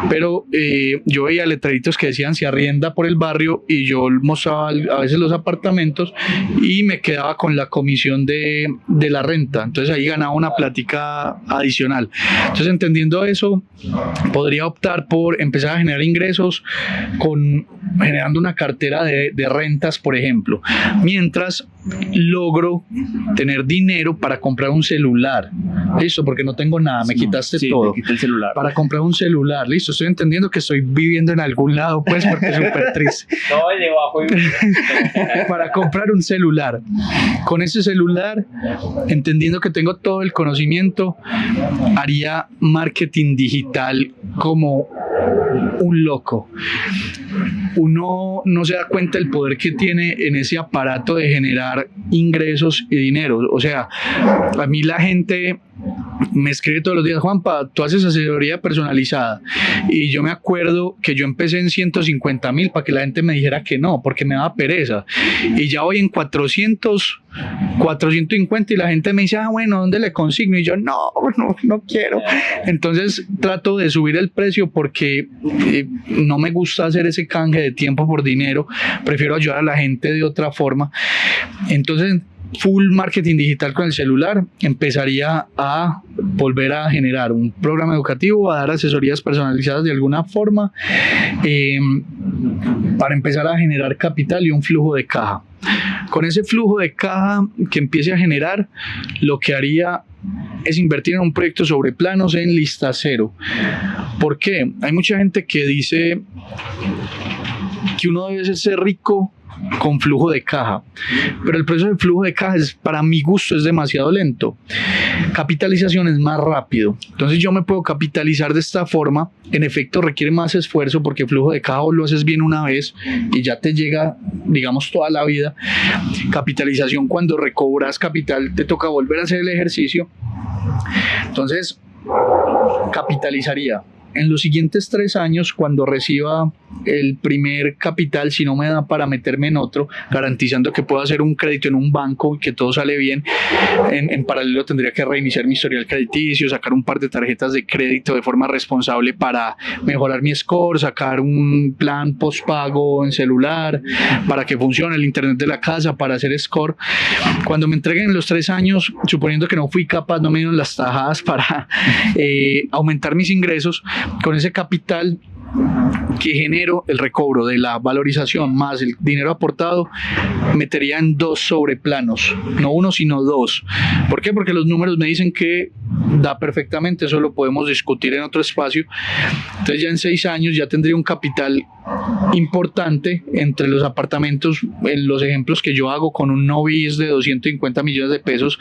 pero yo veía letreritos que decían se arrienda por el barrio y yo mostraba a veces los apartamentos y me quedaba con la comisión de la renta. Entonces ahí ganaba una plática adicional. Entonces, entendiendo eso, podría optar por empezar a generar ingresos generando una cartera de rentas, por ejemplo, mientras logro tener dinero para comprar un celular. Listo, porque no tengo nada, me quitaste todo. Te quité el celular. Para comprar un celular, listo, estoy entendiendo que estoy viviendo en algún lado, pues, porque es súper triste. No, debajo. Para comprar un celular. Con ese celular, entendiendo que tengo todo el conocimiento, haría marketing digital como un loco. Uno no se da cuenta del poder que tiene en ese aparato de generar ingresos y dinero. O sea, a mí la gente me escribe todos los días: Juanpa, tú haces asesoría personalizada. Y yo me acuerdo que yo empecé en 150,000 para que la gente me dijera que no, porque me daba pereza. Y ya voy en 400, 450 y la gente me dice: bueno, ¿dónde le consigno? Y yo, no quiero. Entonces trato de subir el precio porque no me gusta hacer ese canje de tiempo por dinero. Prefiero ayudar a la gente de otra forma. Entonces, full marketing digital con el celular, empezaría a volver a generar un programa educativo, a dar asesorías personalizadas de alguna forma, para empezar a generar capital y un flujo de caja. Con ese flujo de caja que empiece a generar, lo que haría es invertir en un proyecto sobre planos en lista cero. ¿Por qué? Hay mucha gente que dice que uno debe ser rico con flujo de caja, pero el proceso de flujo de caja para mi gusto es demasiado lento. Capitalización es más rápido. Entonces yo me puedo capitalizar de esta forma. En efecto requiere más esfuerzo porque flujo de caja lo haces bien una vez y ya te llega, digamos, toda la vida. Capitalización, cuando recobras capital te toca volver a hacer el ejercicio. Entonces capitalizaría en los siguientes 3 años, cuando reciba el primer capital, si no me da para meterme en otro, garantizando que puedo hacer un crédito en un banco y que todo sale bien. En paralelo tendría que reiniciar mi historial crediticio, sacar un par de tarjetas de crédito de forma responsable para mejorar mi score, sacar un plan postpago en celular para que funcione el internet de la casa, para hacer score. Cuando me entreguen los 3 años, suponiendo que no fui capaz, no me dieron las tajadas para aumentar mis ingresos, con ese capital que genero, el recobro de la valorización más el dinero aportado, metería en 2 sobreplanos, no 1 sino 2. ¿Por qué? Porque los números me dicen que da perfectamente, eso lo podemos discutir en otro espacio. Entonces ya en 6 años ya tendría un capital importante entre los apartamentos. En los ejemplos que yo hago, con un noviz de 250 millones de pesos,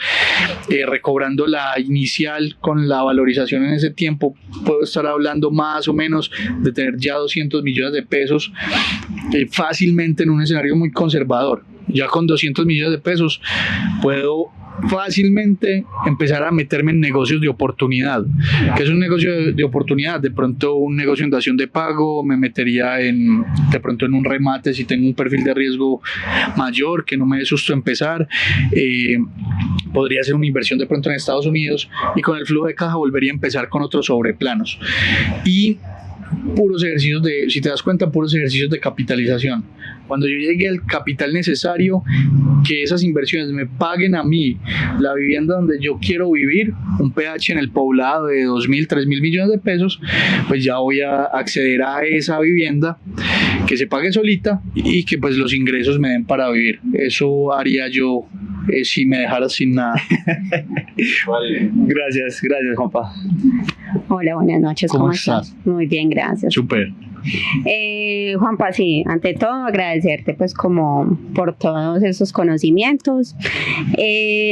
recobrando la inicial con la valorización en ese tiempo, puedo estar hablando más o menos de tener ya 200 millones de pesos fácilmente, en un escenario muy conservador. Ya con 200 millones de pesos puedo fácilmente empezar a meterme en negocios de oportunidad. ¿Qué es un negocio de oportunidad? De pronto un negocio en dación de pago, me metería de pronto en un remate si tengo un perfil de riesgo mayor, que no me dé susto empezar. Podría hacer una inversión de pronto en Estados Unidos y con el flujo de caja volvería a empezar con otros sobreplanos. Y puros ejercicios si te das cuenta, puros ejercicios de capitalización. Cuando yo llegue al capital necesario, que esas inversiones me paguen a mí la vivienda donde yo quiero vivir, un PH en el poblado de 2.000, 3.000 millones de pesos, pues ya voy a acceder a esa vivienda que se pague solita y que pues los ingresos me den para vivir. Eso haría yo si me dejara sin nada. Gracias, Juanpa. Hola, buenas noches. ¿Cómo estás? Muy bien, gracias. Súper. Juanpa, sí, ante todo agradecerte pues como por todos esos conocimientos.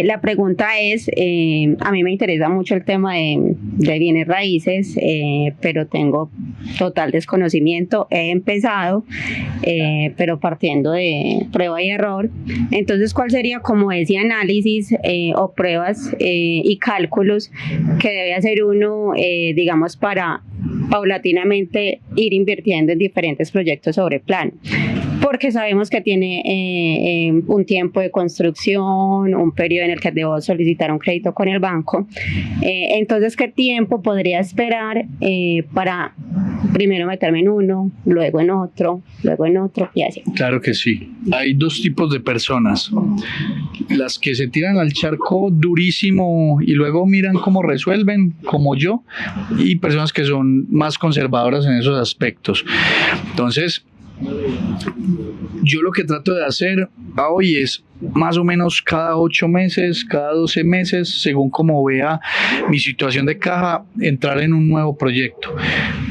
La pregunta es, a mí me interesa mucho el tema de bienes raíces, pero tengo total desconocimiento. He empezado, pero partiendo de prueba y error. Entonces, ¿cuál sería como ese análisis o pruebas y cálculos que debe hacer uno, digamos, para paulatinamente ir invirtiendo en diferentes proyectos sobre plano? Porque sabemos que tiene un tiempo de construcción, un periodo en el que debo solicitar un crédito con el banco. Entonces, ¿qué tiempo podría esperar para primero meterme en uno, luego en otro y así? Claro que sí. Hay dos tipos de personas. Las que se tiran al charco durísimo y luego miran cómo resuelven, como yo, y personas que son más conservadoras en esos aspectos. Entonces, yo lo que trato de hacer hoy es más o menos cada 8 meses, cada 12 meses, según como vea mi situación de caja, entrar en un nuevo proyecto,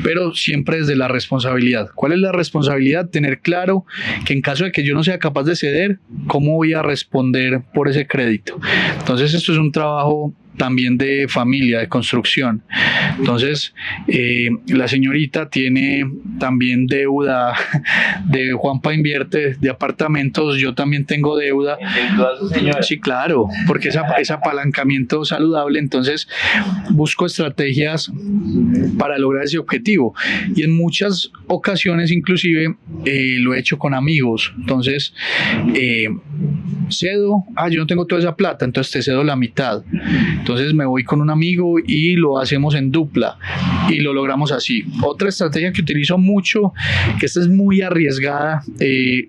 pero siempre desde la responsabilidad. ¿Cuál es la responsabilidad? Tener claro que en caso de que yo no sea capaz de ceder, ¿cómo voy a responder por ese crédito? Entonces esto es un trabajo también de familia, de construcción. Entonces, la señorita tiene también deuda de Juanpa Invierte, de apartamentos. Yo también tengo deuda. Sí, claro, porque es apalancamiento saludable. Entonces, busco estrategias para lograr ese objetivo. Y en muchas ocasiones, inclusive, lo he hecho con amigos. Entonces, cedo, yo no tengo toda esa plata, entonces te cedo la mitad. Entonces me voy con un amigo y lo hacemos en dupla y lo logramos así. Otra estrategia que utilizo mucho, que esta es muy arriesgada,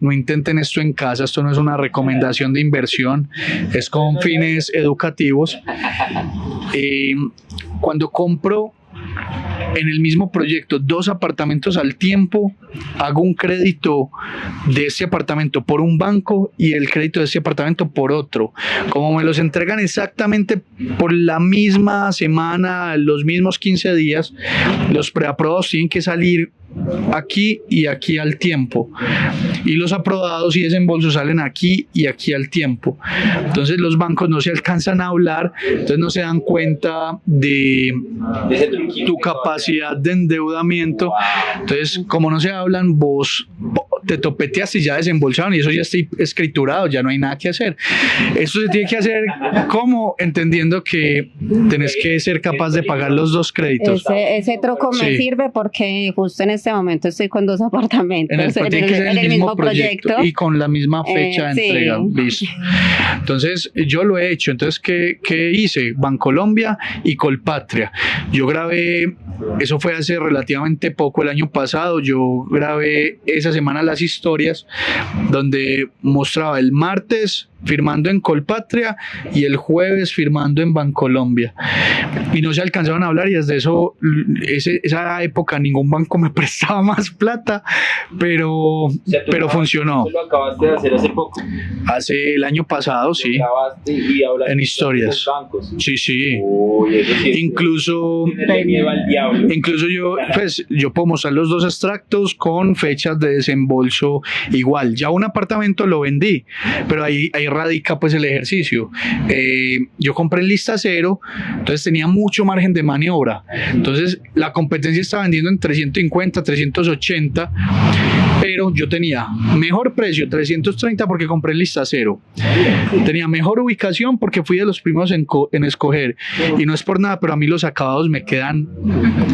no intenten esto en casa, esto no es una recomendación de inversión, es con fines educativos. Cuando compro en el mismo proyecto 2 apartamentos al tiempo, hago un crédito de ese apartamento por un banco y el crédito de ese apartamento por otro. Como me los entregan exactamente por la misma semana, los mismos 15 días, los preaprobados tienen que salir aquí y aquí al tiempo, y los aprobados y desembolsos salen aquí y aquí al tiempo. Entonces los bancos no se alcanzan a hablar, entonces no se dan cuenta de tu capacidad de endeudamiento. Entonces, como no se hablan, vos te topeteas y ya desembolsaron y eso ya está escriturado, ya no hay nada que hacer. Esto se tiene que hacer como entendiendo que tenés que ser capaz de pagar los 2 créditos. Ese truco me sirve porque justo en este momento estoy con 2 apartamentos en el mismo proyecto y con la misma fecha de entrega. Listo. Entonces yo lo he hecho. Entonces ¿qué hice? Bancolombia y Colpatria. Yo grabé, eso fue hace relativamente poco, el año pasado, yo grabé esa semana las historias donde mostraba el martes firmando en Colpatria y el jueves firmando en Bancolombia, y no se alcanzaron a hablar, y desde esa época ningún banco me prestaba más plata, pero funcionó. ¿Lo acabaste de hacer hace poco? Hace el año pasado, sí. ¿Grabaste y hablaste en historias? con bancos? Sí. Uy, eso sí, incluso miedo al diablo. Incluso yo puedo mostrar los 2 extractos con fechas de desembolso igual. Ya un apartamento lo vendí, pero ahí radica pues el ejercicio. Yo compré en lista cero, entonces tenía mucho margen de maniobra. Entonces la competencia estaba vendiendo en 350, 380, pero yo tenía mejor precio, 330, porque compré en lista cero. Tenía mejor ubicación porque fui de los primeros en escoger, y no es por nada, pero a mí los acabados me quedan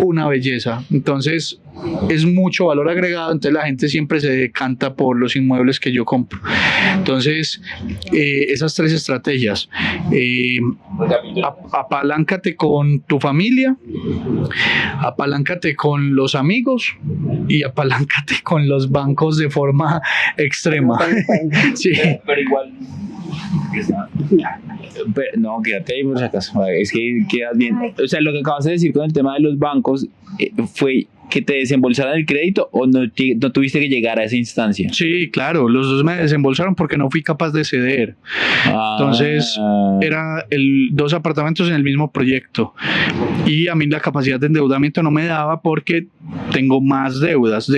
una belleza. Entonces es mucho valor agregado, entonces la gente siempre se decanta por los inmuebles que yo compro. Entonces, esas 3 estrategias: apaláncate con tu familia, apaláncate con los amigos y apaláncate con los bancos de forma extrema. Sí. Pero igual. No, quédate ahí por si acaso. Es que quedas bien. O sea, lo que acabas de decir con el tema de los bancos fue que te desembolsaran el crédito, o no tuviste que llegar a esa instancia. Sí, claro, los 2 me desembolsaron porque no fui capaz de ceder. Entonces, era 2 apartamentos en el mismo proyecto y a mí la capacidad de endeudamiento no me daba porque tengo más deudas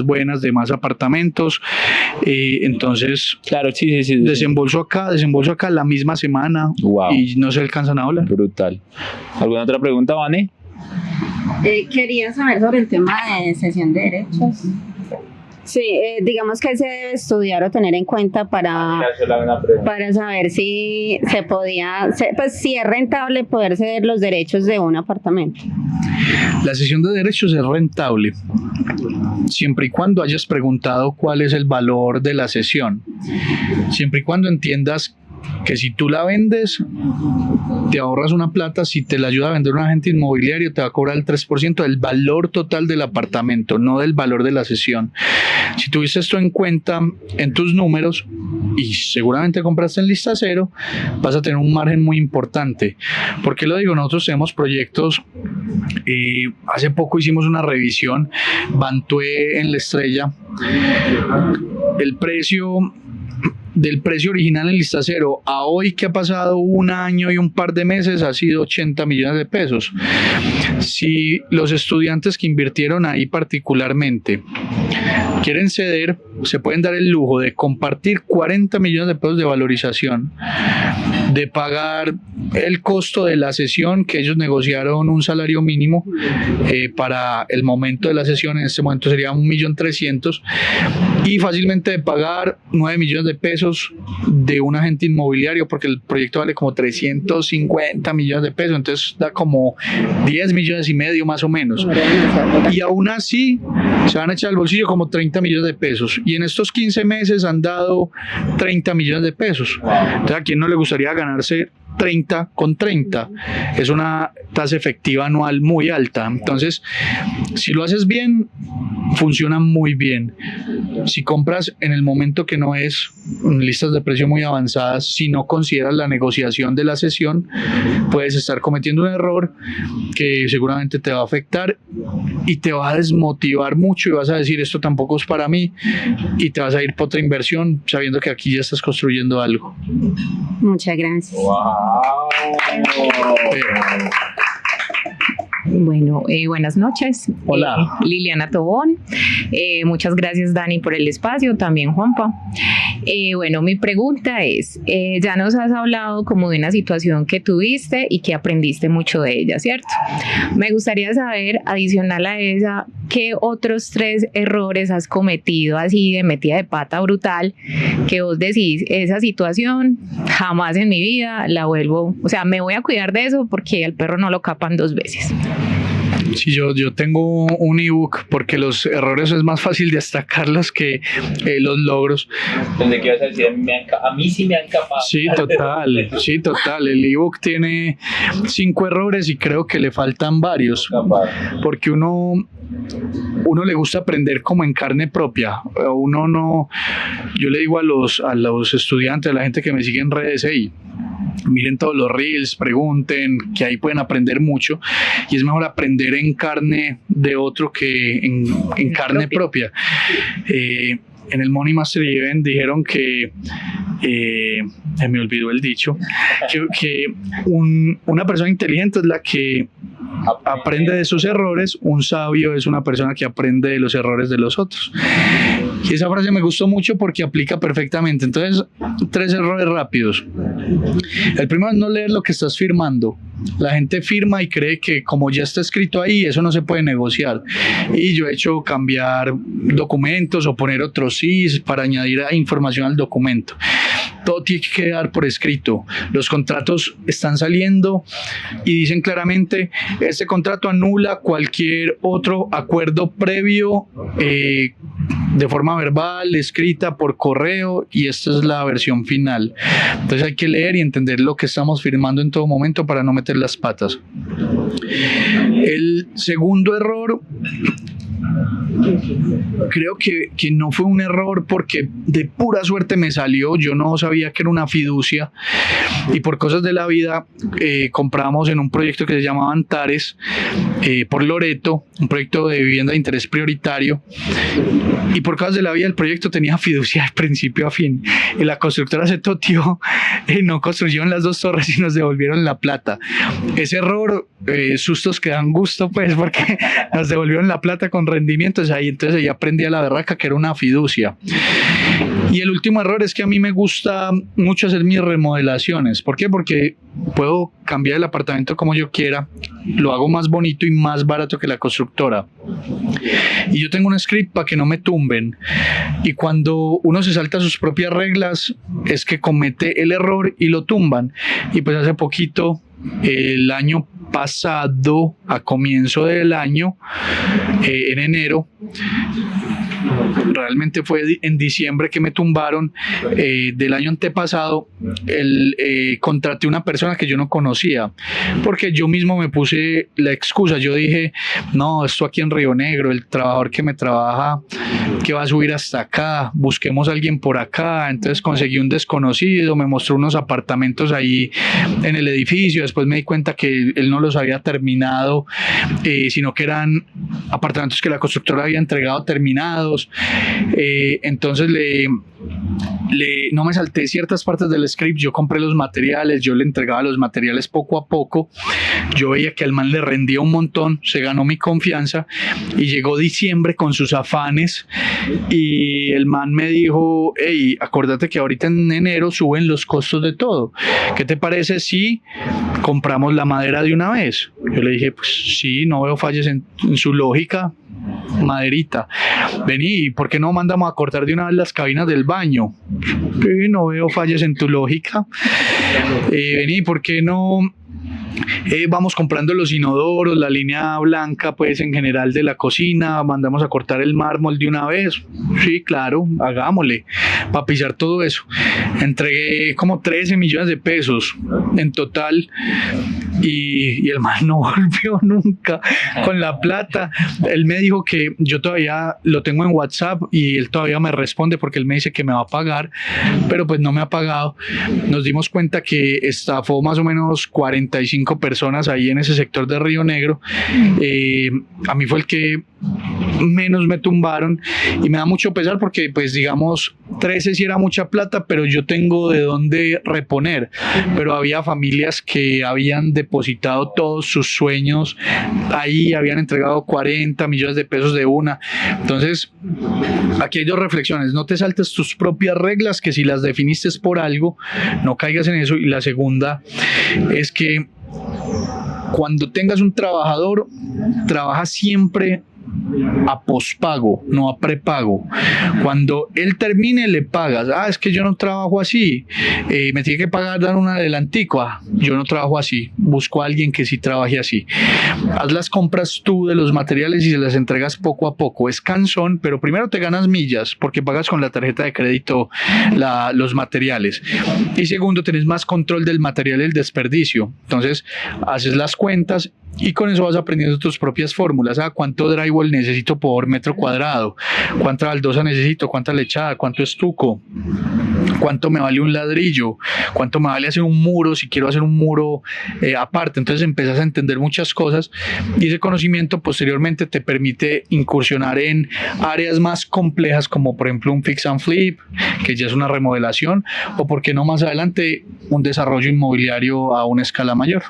buenas de más apartamentos. Entonces, claro, sí. desembolso acá la misma semana. Wow. Y no se alcanzan a hablar. Brutal. ¿Alguna otra pregunta, Vane? Quería saber sobre el tema de cesión de derechos. Sí, digamos que se debe estudiar o tener en cuenta para saber si se podía, pues si es rentable poder ceder los derechos de un apartamento. La cesión de derechos es rentable siempre y cuando hayas preguntado cuál es el valor de la cesión, siempre y cuando entiendas que si tú la vendes te ahorras una plata, si te la ayuda a vender un agente inmobiliario te va a cobrar el 3% del valor total del apartamento, no del valor de la cesión. Si tuviste esto en cuenta en tus números y seguramente compraste en lista cero, vas a tener un margen muy importante. ¿Por qué lo digo? Nosotros tenemos proyectos, hace poco hicimos una revisión, Bantué en La Estrella, el precio del precio original en lista cero a hoy, que ha pasado 1 año y un par de meses, ha sido 80 millones de pesos. Si los estudiantes que invirtieron ahí particularmente quieren ceder, se pueden dar el lujo de compartir 40 millones de pesos de valorización, de pagar el costo de la cesión, que ellos negociaron un salario mínimo para el momento de la cesión, en este momento sería 1.300.000, y fácilmente de pagar 9 millones de pesos de un agente inmobiliario, porque el proyecto vale como 350 millones de pesos, entonces da como 10 millones y medio más o menos, y aún así se van a echar al bolsillo como 30 millones de pesos, y en estos 15 meses han dado 30 millones de pesos. Entonces, ¿a quién no le gustaría ganarse 30 con 30? Es una tasa efectiva anual muy alta. Entonces, si lo haces bien, funciona muy bien. Si compras en el momento que no es listas de precio muy avanzadas, si no consideras la negociación de la cesión, puedes estar cometiendo un error que seguramente te va a afectar y te va a desmotivar mucho, y vas a decir, esto tampoco es para mí, y te vas a ir por otra inversión sabiendo que aquí ya estás construyendo algo. Muchas gracias. Wow. Bueno, buenas noches. Hola. Liliana Tobón. Muchas gracias, Dani, por el espacio, también Juanpa. Bueno, mi pregunta es, ya nos has hablado como de una situación que tuviste y que aprendiste mucho de ella, ¿cierto? Me gustaría saber, adicional a esa, ¿qué otros 3 errores has cometido así de metida de pata brutal que vos decís, esa situación jamás en mi vida la vuelvo, o sea, me voy a cuidar de eso porque al perro no lo capan 2 veces? Sí, yo tengo un ebook, porque los errores es más fácil destacarlos que los logros. Pensé que ibas a decir, a mí sí me han capado. Sí, total. El ebook tiene 5 errores y creo que le faltan varios, porque uno le gusta aprender como en carne propia. Uno no, yo le digo a los estudiantes, a la gente que me sigue en redes, hey, miren todos los reels, pregunten, que ahí pueden aprender mucho, y es mejor aprender en carne de otro que en carne propia. En el Money Mastery Event dijeron que me olvidó el dicho, que una persona inteligente es la que aprende de sus errores, un sabio es una persona que aprende de los errores de los otros. Y esa frase me gustó mucho porque aplica perfectamente. Entonces, 3 errores rápidos. El primero es no leer lo que estás firmando. La gente firma y cree que como ya está escrito ahí, eso no se puede negociar. Y yo he hecho cambiar documentos o poner otros sís para añadir información al documento. todo tiene que quedar por escrito. Los contratos están saliendo y dicen claramente, este contrato anula cualquier otro acuerdo previo de forma verbal, escrita, por correo, y esta es la versión final. Entonces hay que leer y entender lo que estamos firmando en todo momento para no meter las patas. El segundo error, creo que no fue un error porque de pura suerte me salió. Yo no sabía que era una fiducia y por cosas de la vida compramos en un proyecto que se llamaba Antares por Loreto, un proyecto de vivienda de interés prioritario, y por cosas de la vida el proyecto tenía fiducia de principio a fin y la constructora se toteó, no construyeron las 2 torres y nos devolvieron la plata. Ese error, sustos que dan gusto, pues, porque nos devolvieron la plata con rendimientos. Entonces ahí aprendí a la berraca que era una fiducia. Y el último error es que a mí me gusta mucho hacer mis remodelaciones. ¿Por qué? Porque puedo cambiar el apartamento como yo quiera, lo hago más bonito y más barato que la constructora. Y yo tengo un script para que no me tumben. Y cuando uno se salta sus propias reglas, es que comete el error y lo tumban. Y pues hace poquito, el año pasado, a comienzo del año, en enero, realmente fue en diciembre que me tumbaron, del año antepasado, contraté una persona que yo no conocía, porque yo mismo me puse la excusa. Yo dije, no, esto aquí en Río Negro, el trabajador que me trabaja, que va a subir hasta acá, busquemos a alguien por acá. Entonces conseguí un desconocido, me mostró unos apartamentos ahí en el edificio. Después me di cuenta que él no los había terminado, sino que eran apartamentos que la constructora había entregado terminados. Entonces no me salté ciertas partes del script. Yo compré los materiales, yo le entregaba los materiales poco a poco. Yo veía que al man le rendía un montón, se ganó mi confianza y llegó diciembre con sus afanes y el man me dijo, hey, acuérdate que ahorita en enero suben los costos de todo. ¿Qué te parece si compramos la madera de una vez? Yo le dije, pues sí, no veo fallas en su lógica. Maderita, vení, ¿por qué no mandamos a cortar de una vez las cabinas del baño? No veo fallas en tu lógica. Vení, ¿por qué no vamos comprando los inodoros, la línea blanca, pues en general de la cocina, mandamos a cortar el mármol de una vez? Sí, claro, hagámosle, para pisar todo eso. Entregué como 13 millones de pesos en total y el man no volvió nunca con la plata. Él me dijo que yo todavía lo tengo en WhatsApp y él todavía me responde porque él me dice que me va a pagar, pero pues no me ha pagado. Nos dimos cuenta que estafó más o menos 45 personas ahí en ese sector de Río Negro. A mí fue el que menos me tumbaron y me da mucho pesar porque, pues digamos, 13 sí era mucha plata, pero yo tengo de dónde reponer. Pero había familias que habían depositado todos sus sueños ahí, habían entregado 40 millones de pesos de una. Entonces, aquí hay 2 reflexiones: no te saltes tus propias reglas, que si las definiste es por algo, no caigas en eso. Y la segunda es que cuando tengas un trabajador, trabaja siempre a pospago, no a prepago. Cuando él termine le pagas. Es que yo no trabajo así, me tiene que pagar, dar un adelantico. Yo no trabajo así, busco a alguien que sí trabaje así. Haz las compras tú de los materiales y se las entregas poco a poco. Es cansón, pero primero te ganas millas porque pagas con la tarjeta de crédito los materiales, y segundo, tenés más control del material y el desperdicio. Entonces haces las cuentas y con eso vas aprendiendo tus propias fórmulas. ¿Cuánto drywall necesito por metro cuadrado? ¿Cuánta baldosa necesito? ¿Cuánta lechada? ¿Cuánto estuco? ¿Cuánto me vale un ladrillo? ¿Cuánto me vale hacer un muro si quiero hacer un muro aparte? Entonces empiezas a entender muchas cosas y ese conocimiento posteriormente te permite incursionar en áreas más complejas, como por ejemplo un fix and flip, que ya es una remodelación, o por qué no más adelante un desarrollo inmobiliario a una escala mayor.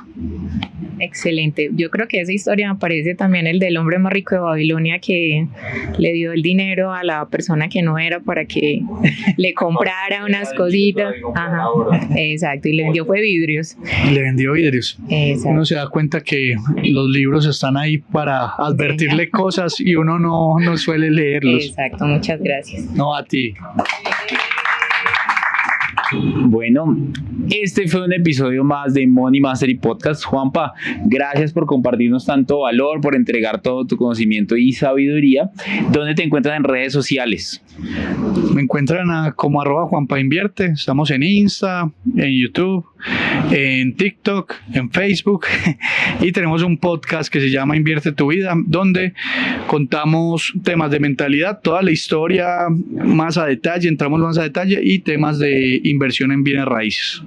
Excelente. Yo creo que esa historia me parece también el del hombre más rico de Babilonia, que le dio el dinero a la persona que no era para que le comprara unas cositas. Ajá. Exacto. Y le vendió fue vidrios. Le vendió vidrios. Exacto. Uno se da cuenta que los libros están ahí para advertirle cosas y uno no suele leerlos. Exacto. Muchas gracias. No, a ti. Bueno, este fue un episodio más de Money Mastery Podcast. Juanpa, gracias por compartirnos tanto valor, por entregar todo tu conocimiento y sabiduría. ¿Dónde te encuentras en redes sociales? Me encuentran como @JuanpaInvierte. Estamos en Insta, en YouTube, en TikTok, en Facebook y tenemos un podcast que se llama Invierte tu Vida, donde contamos temas de mentalidad, toda la historia más a detalle, entramos más a detalle y temas de inversión en bienes raíces.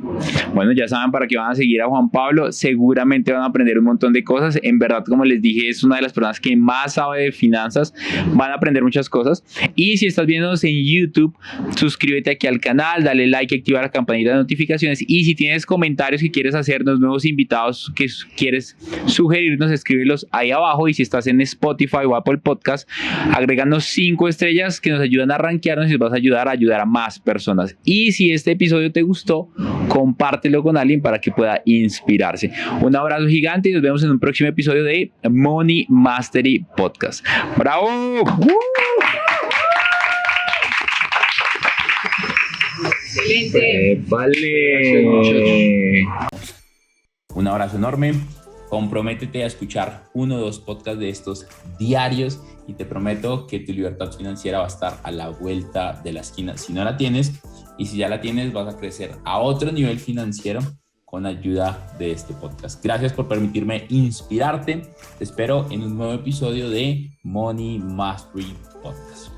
Bueno, ya saben para qué van a seguir a Juan Pablo, seguramente van a aprender un montón de cosas. En verdad, como les dije, es una de las personas que más sabe de finanzas, van a aprender muchas cosas. Y si estás viéndonos en YouTube, suscríbete aquí al canal, dale like, activa la campanita de notificaciones, y si tienes comentarios que quieres hacernos, nuevos invitados que quieres sugerirnos, escríbelos ahí abajo. Y si estás en Spotify o Apple Podcast, agréganos 5 estrellas que nos ayudan a rankearnos y nos vas a ayudar a más personas. Y si este episodio te gustó, compártelo con alguien para que pueda inspirarse. Un abrazo gigante y nos vemos en un próximo episodio de Money Mastery Podcast. ¡Bravo! Excelente. Vale. Un abrazo enorme. Comprométete a escuchar 1 o 2 podcasts de estos diarios y te prometo que tu libertad financiera va a estar a la vuelta de la esquina. Si no la tienes, y si ya la tienes, vas a crecer a otro nivel financiero con ayuda de este podcast. Gracias por permitirme inspirarte. Te espero en un nuevo episodio de Money Mastery Podcast.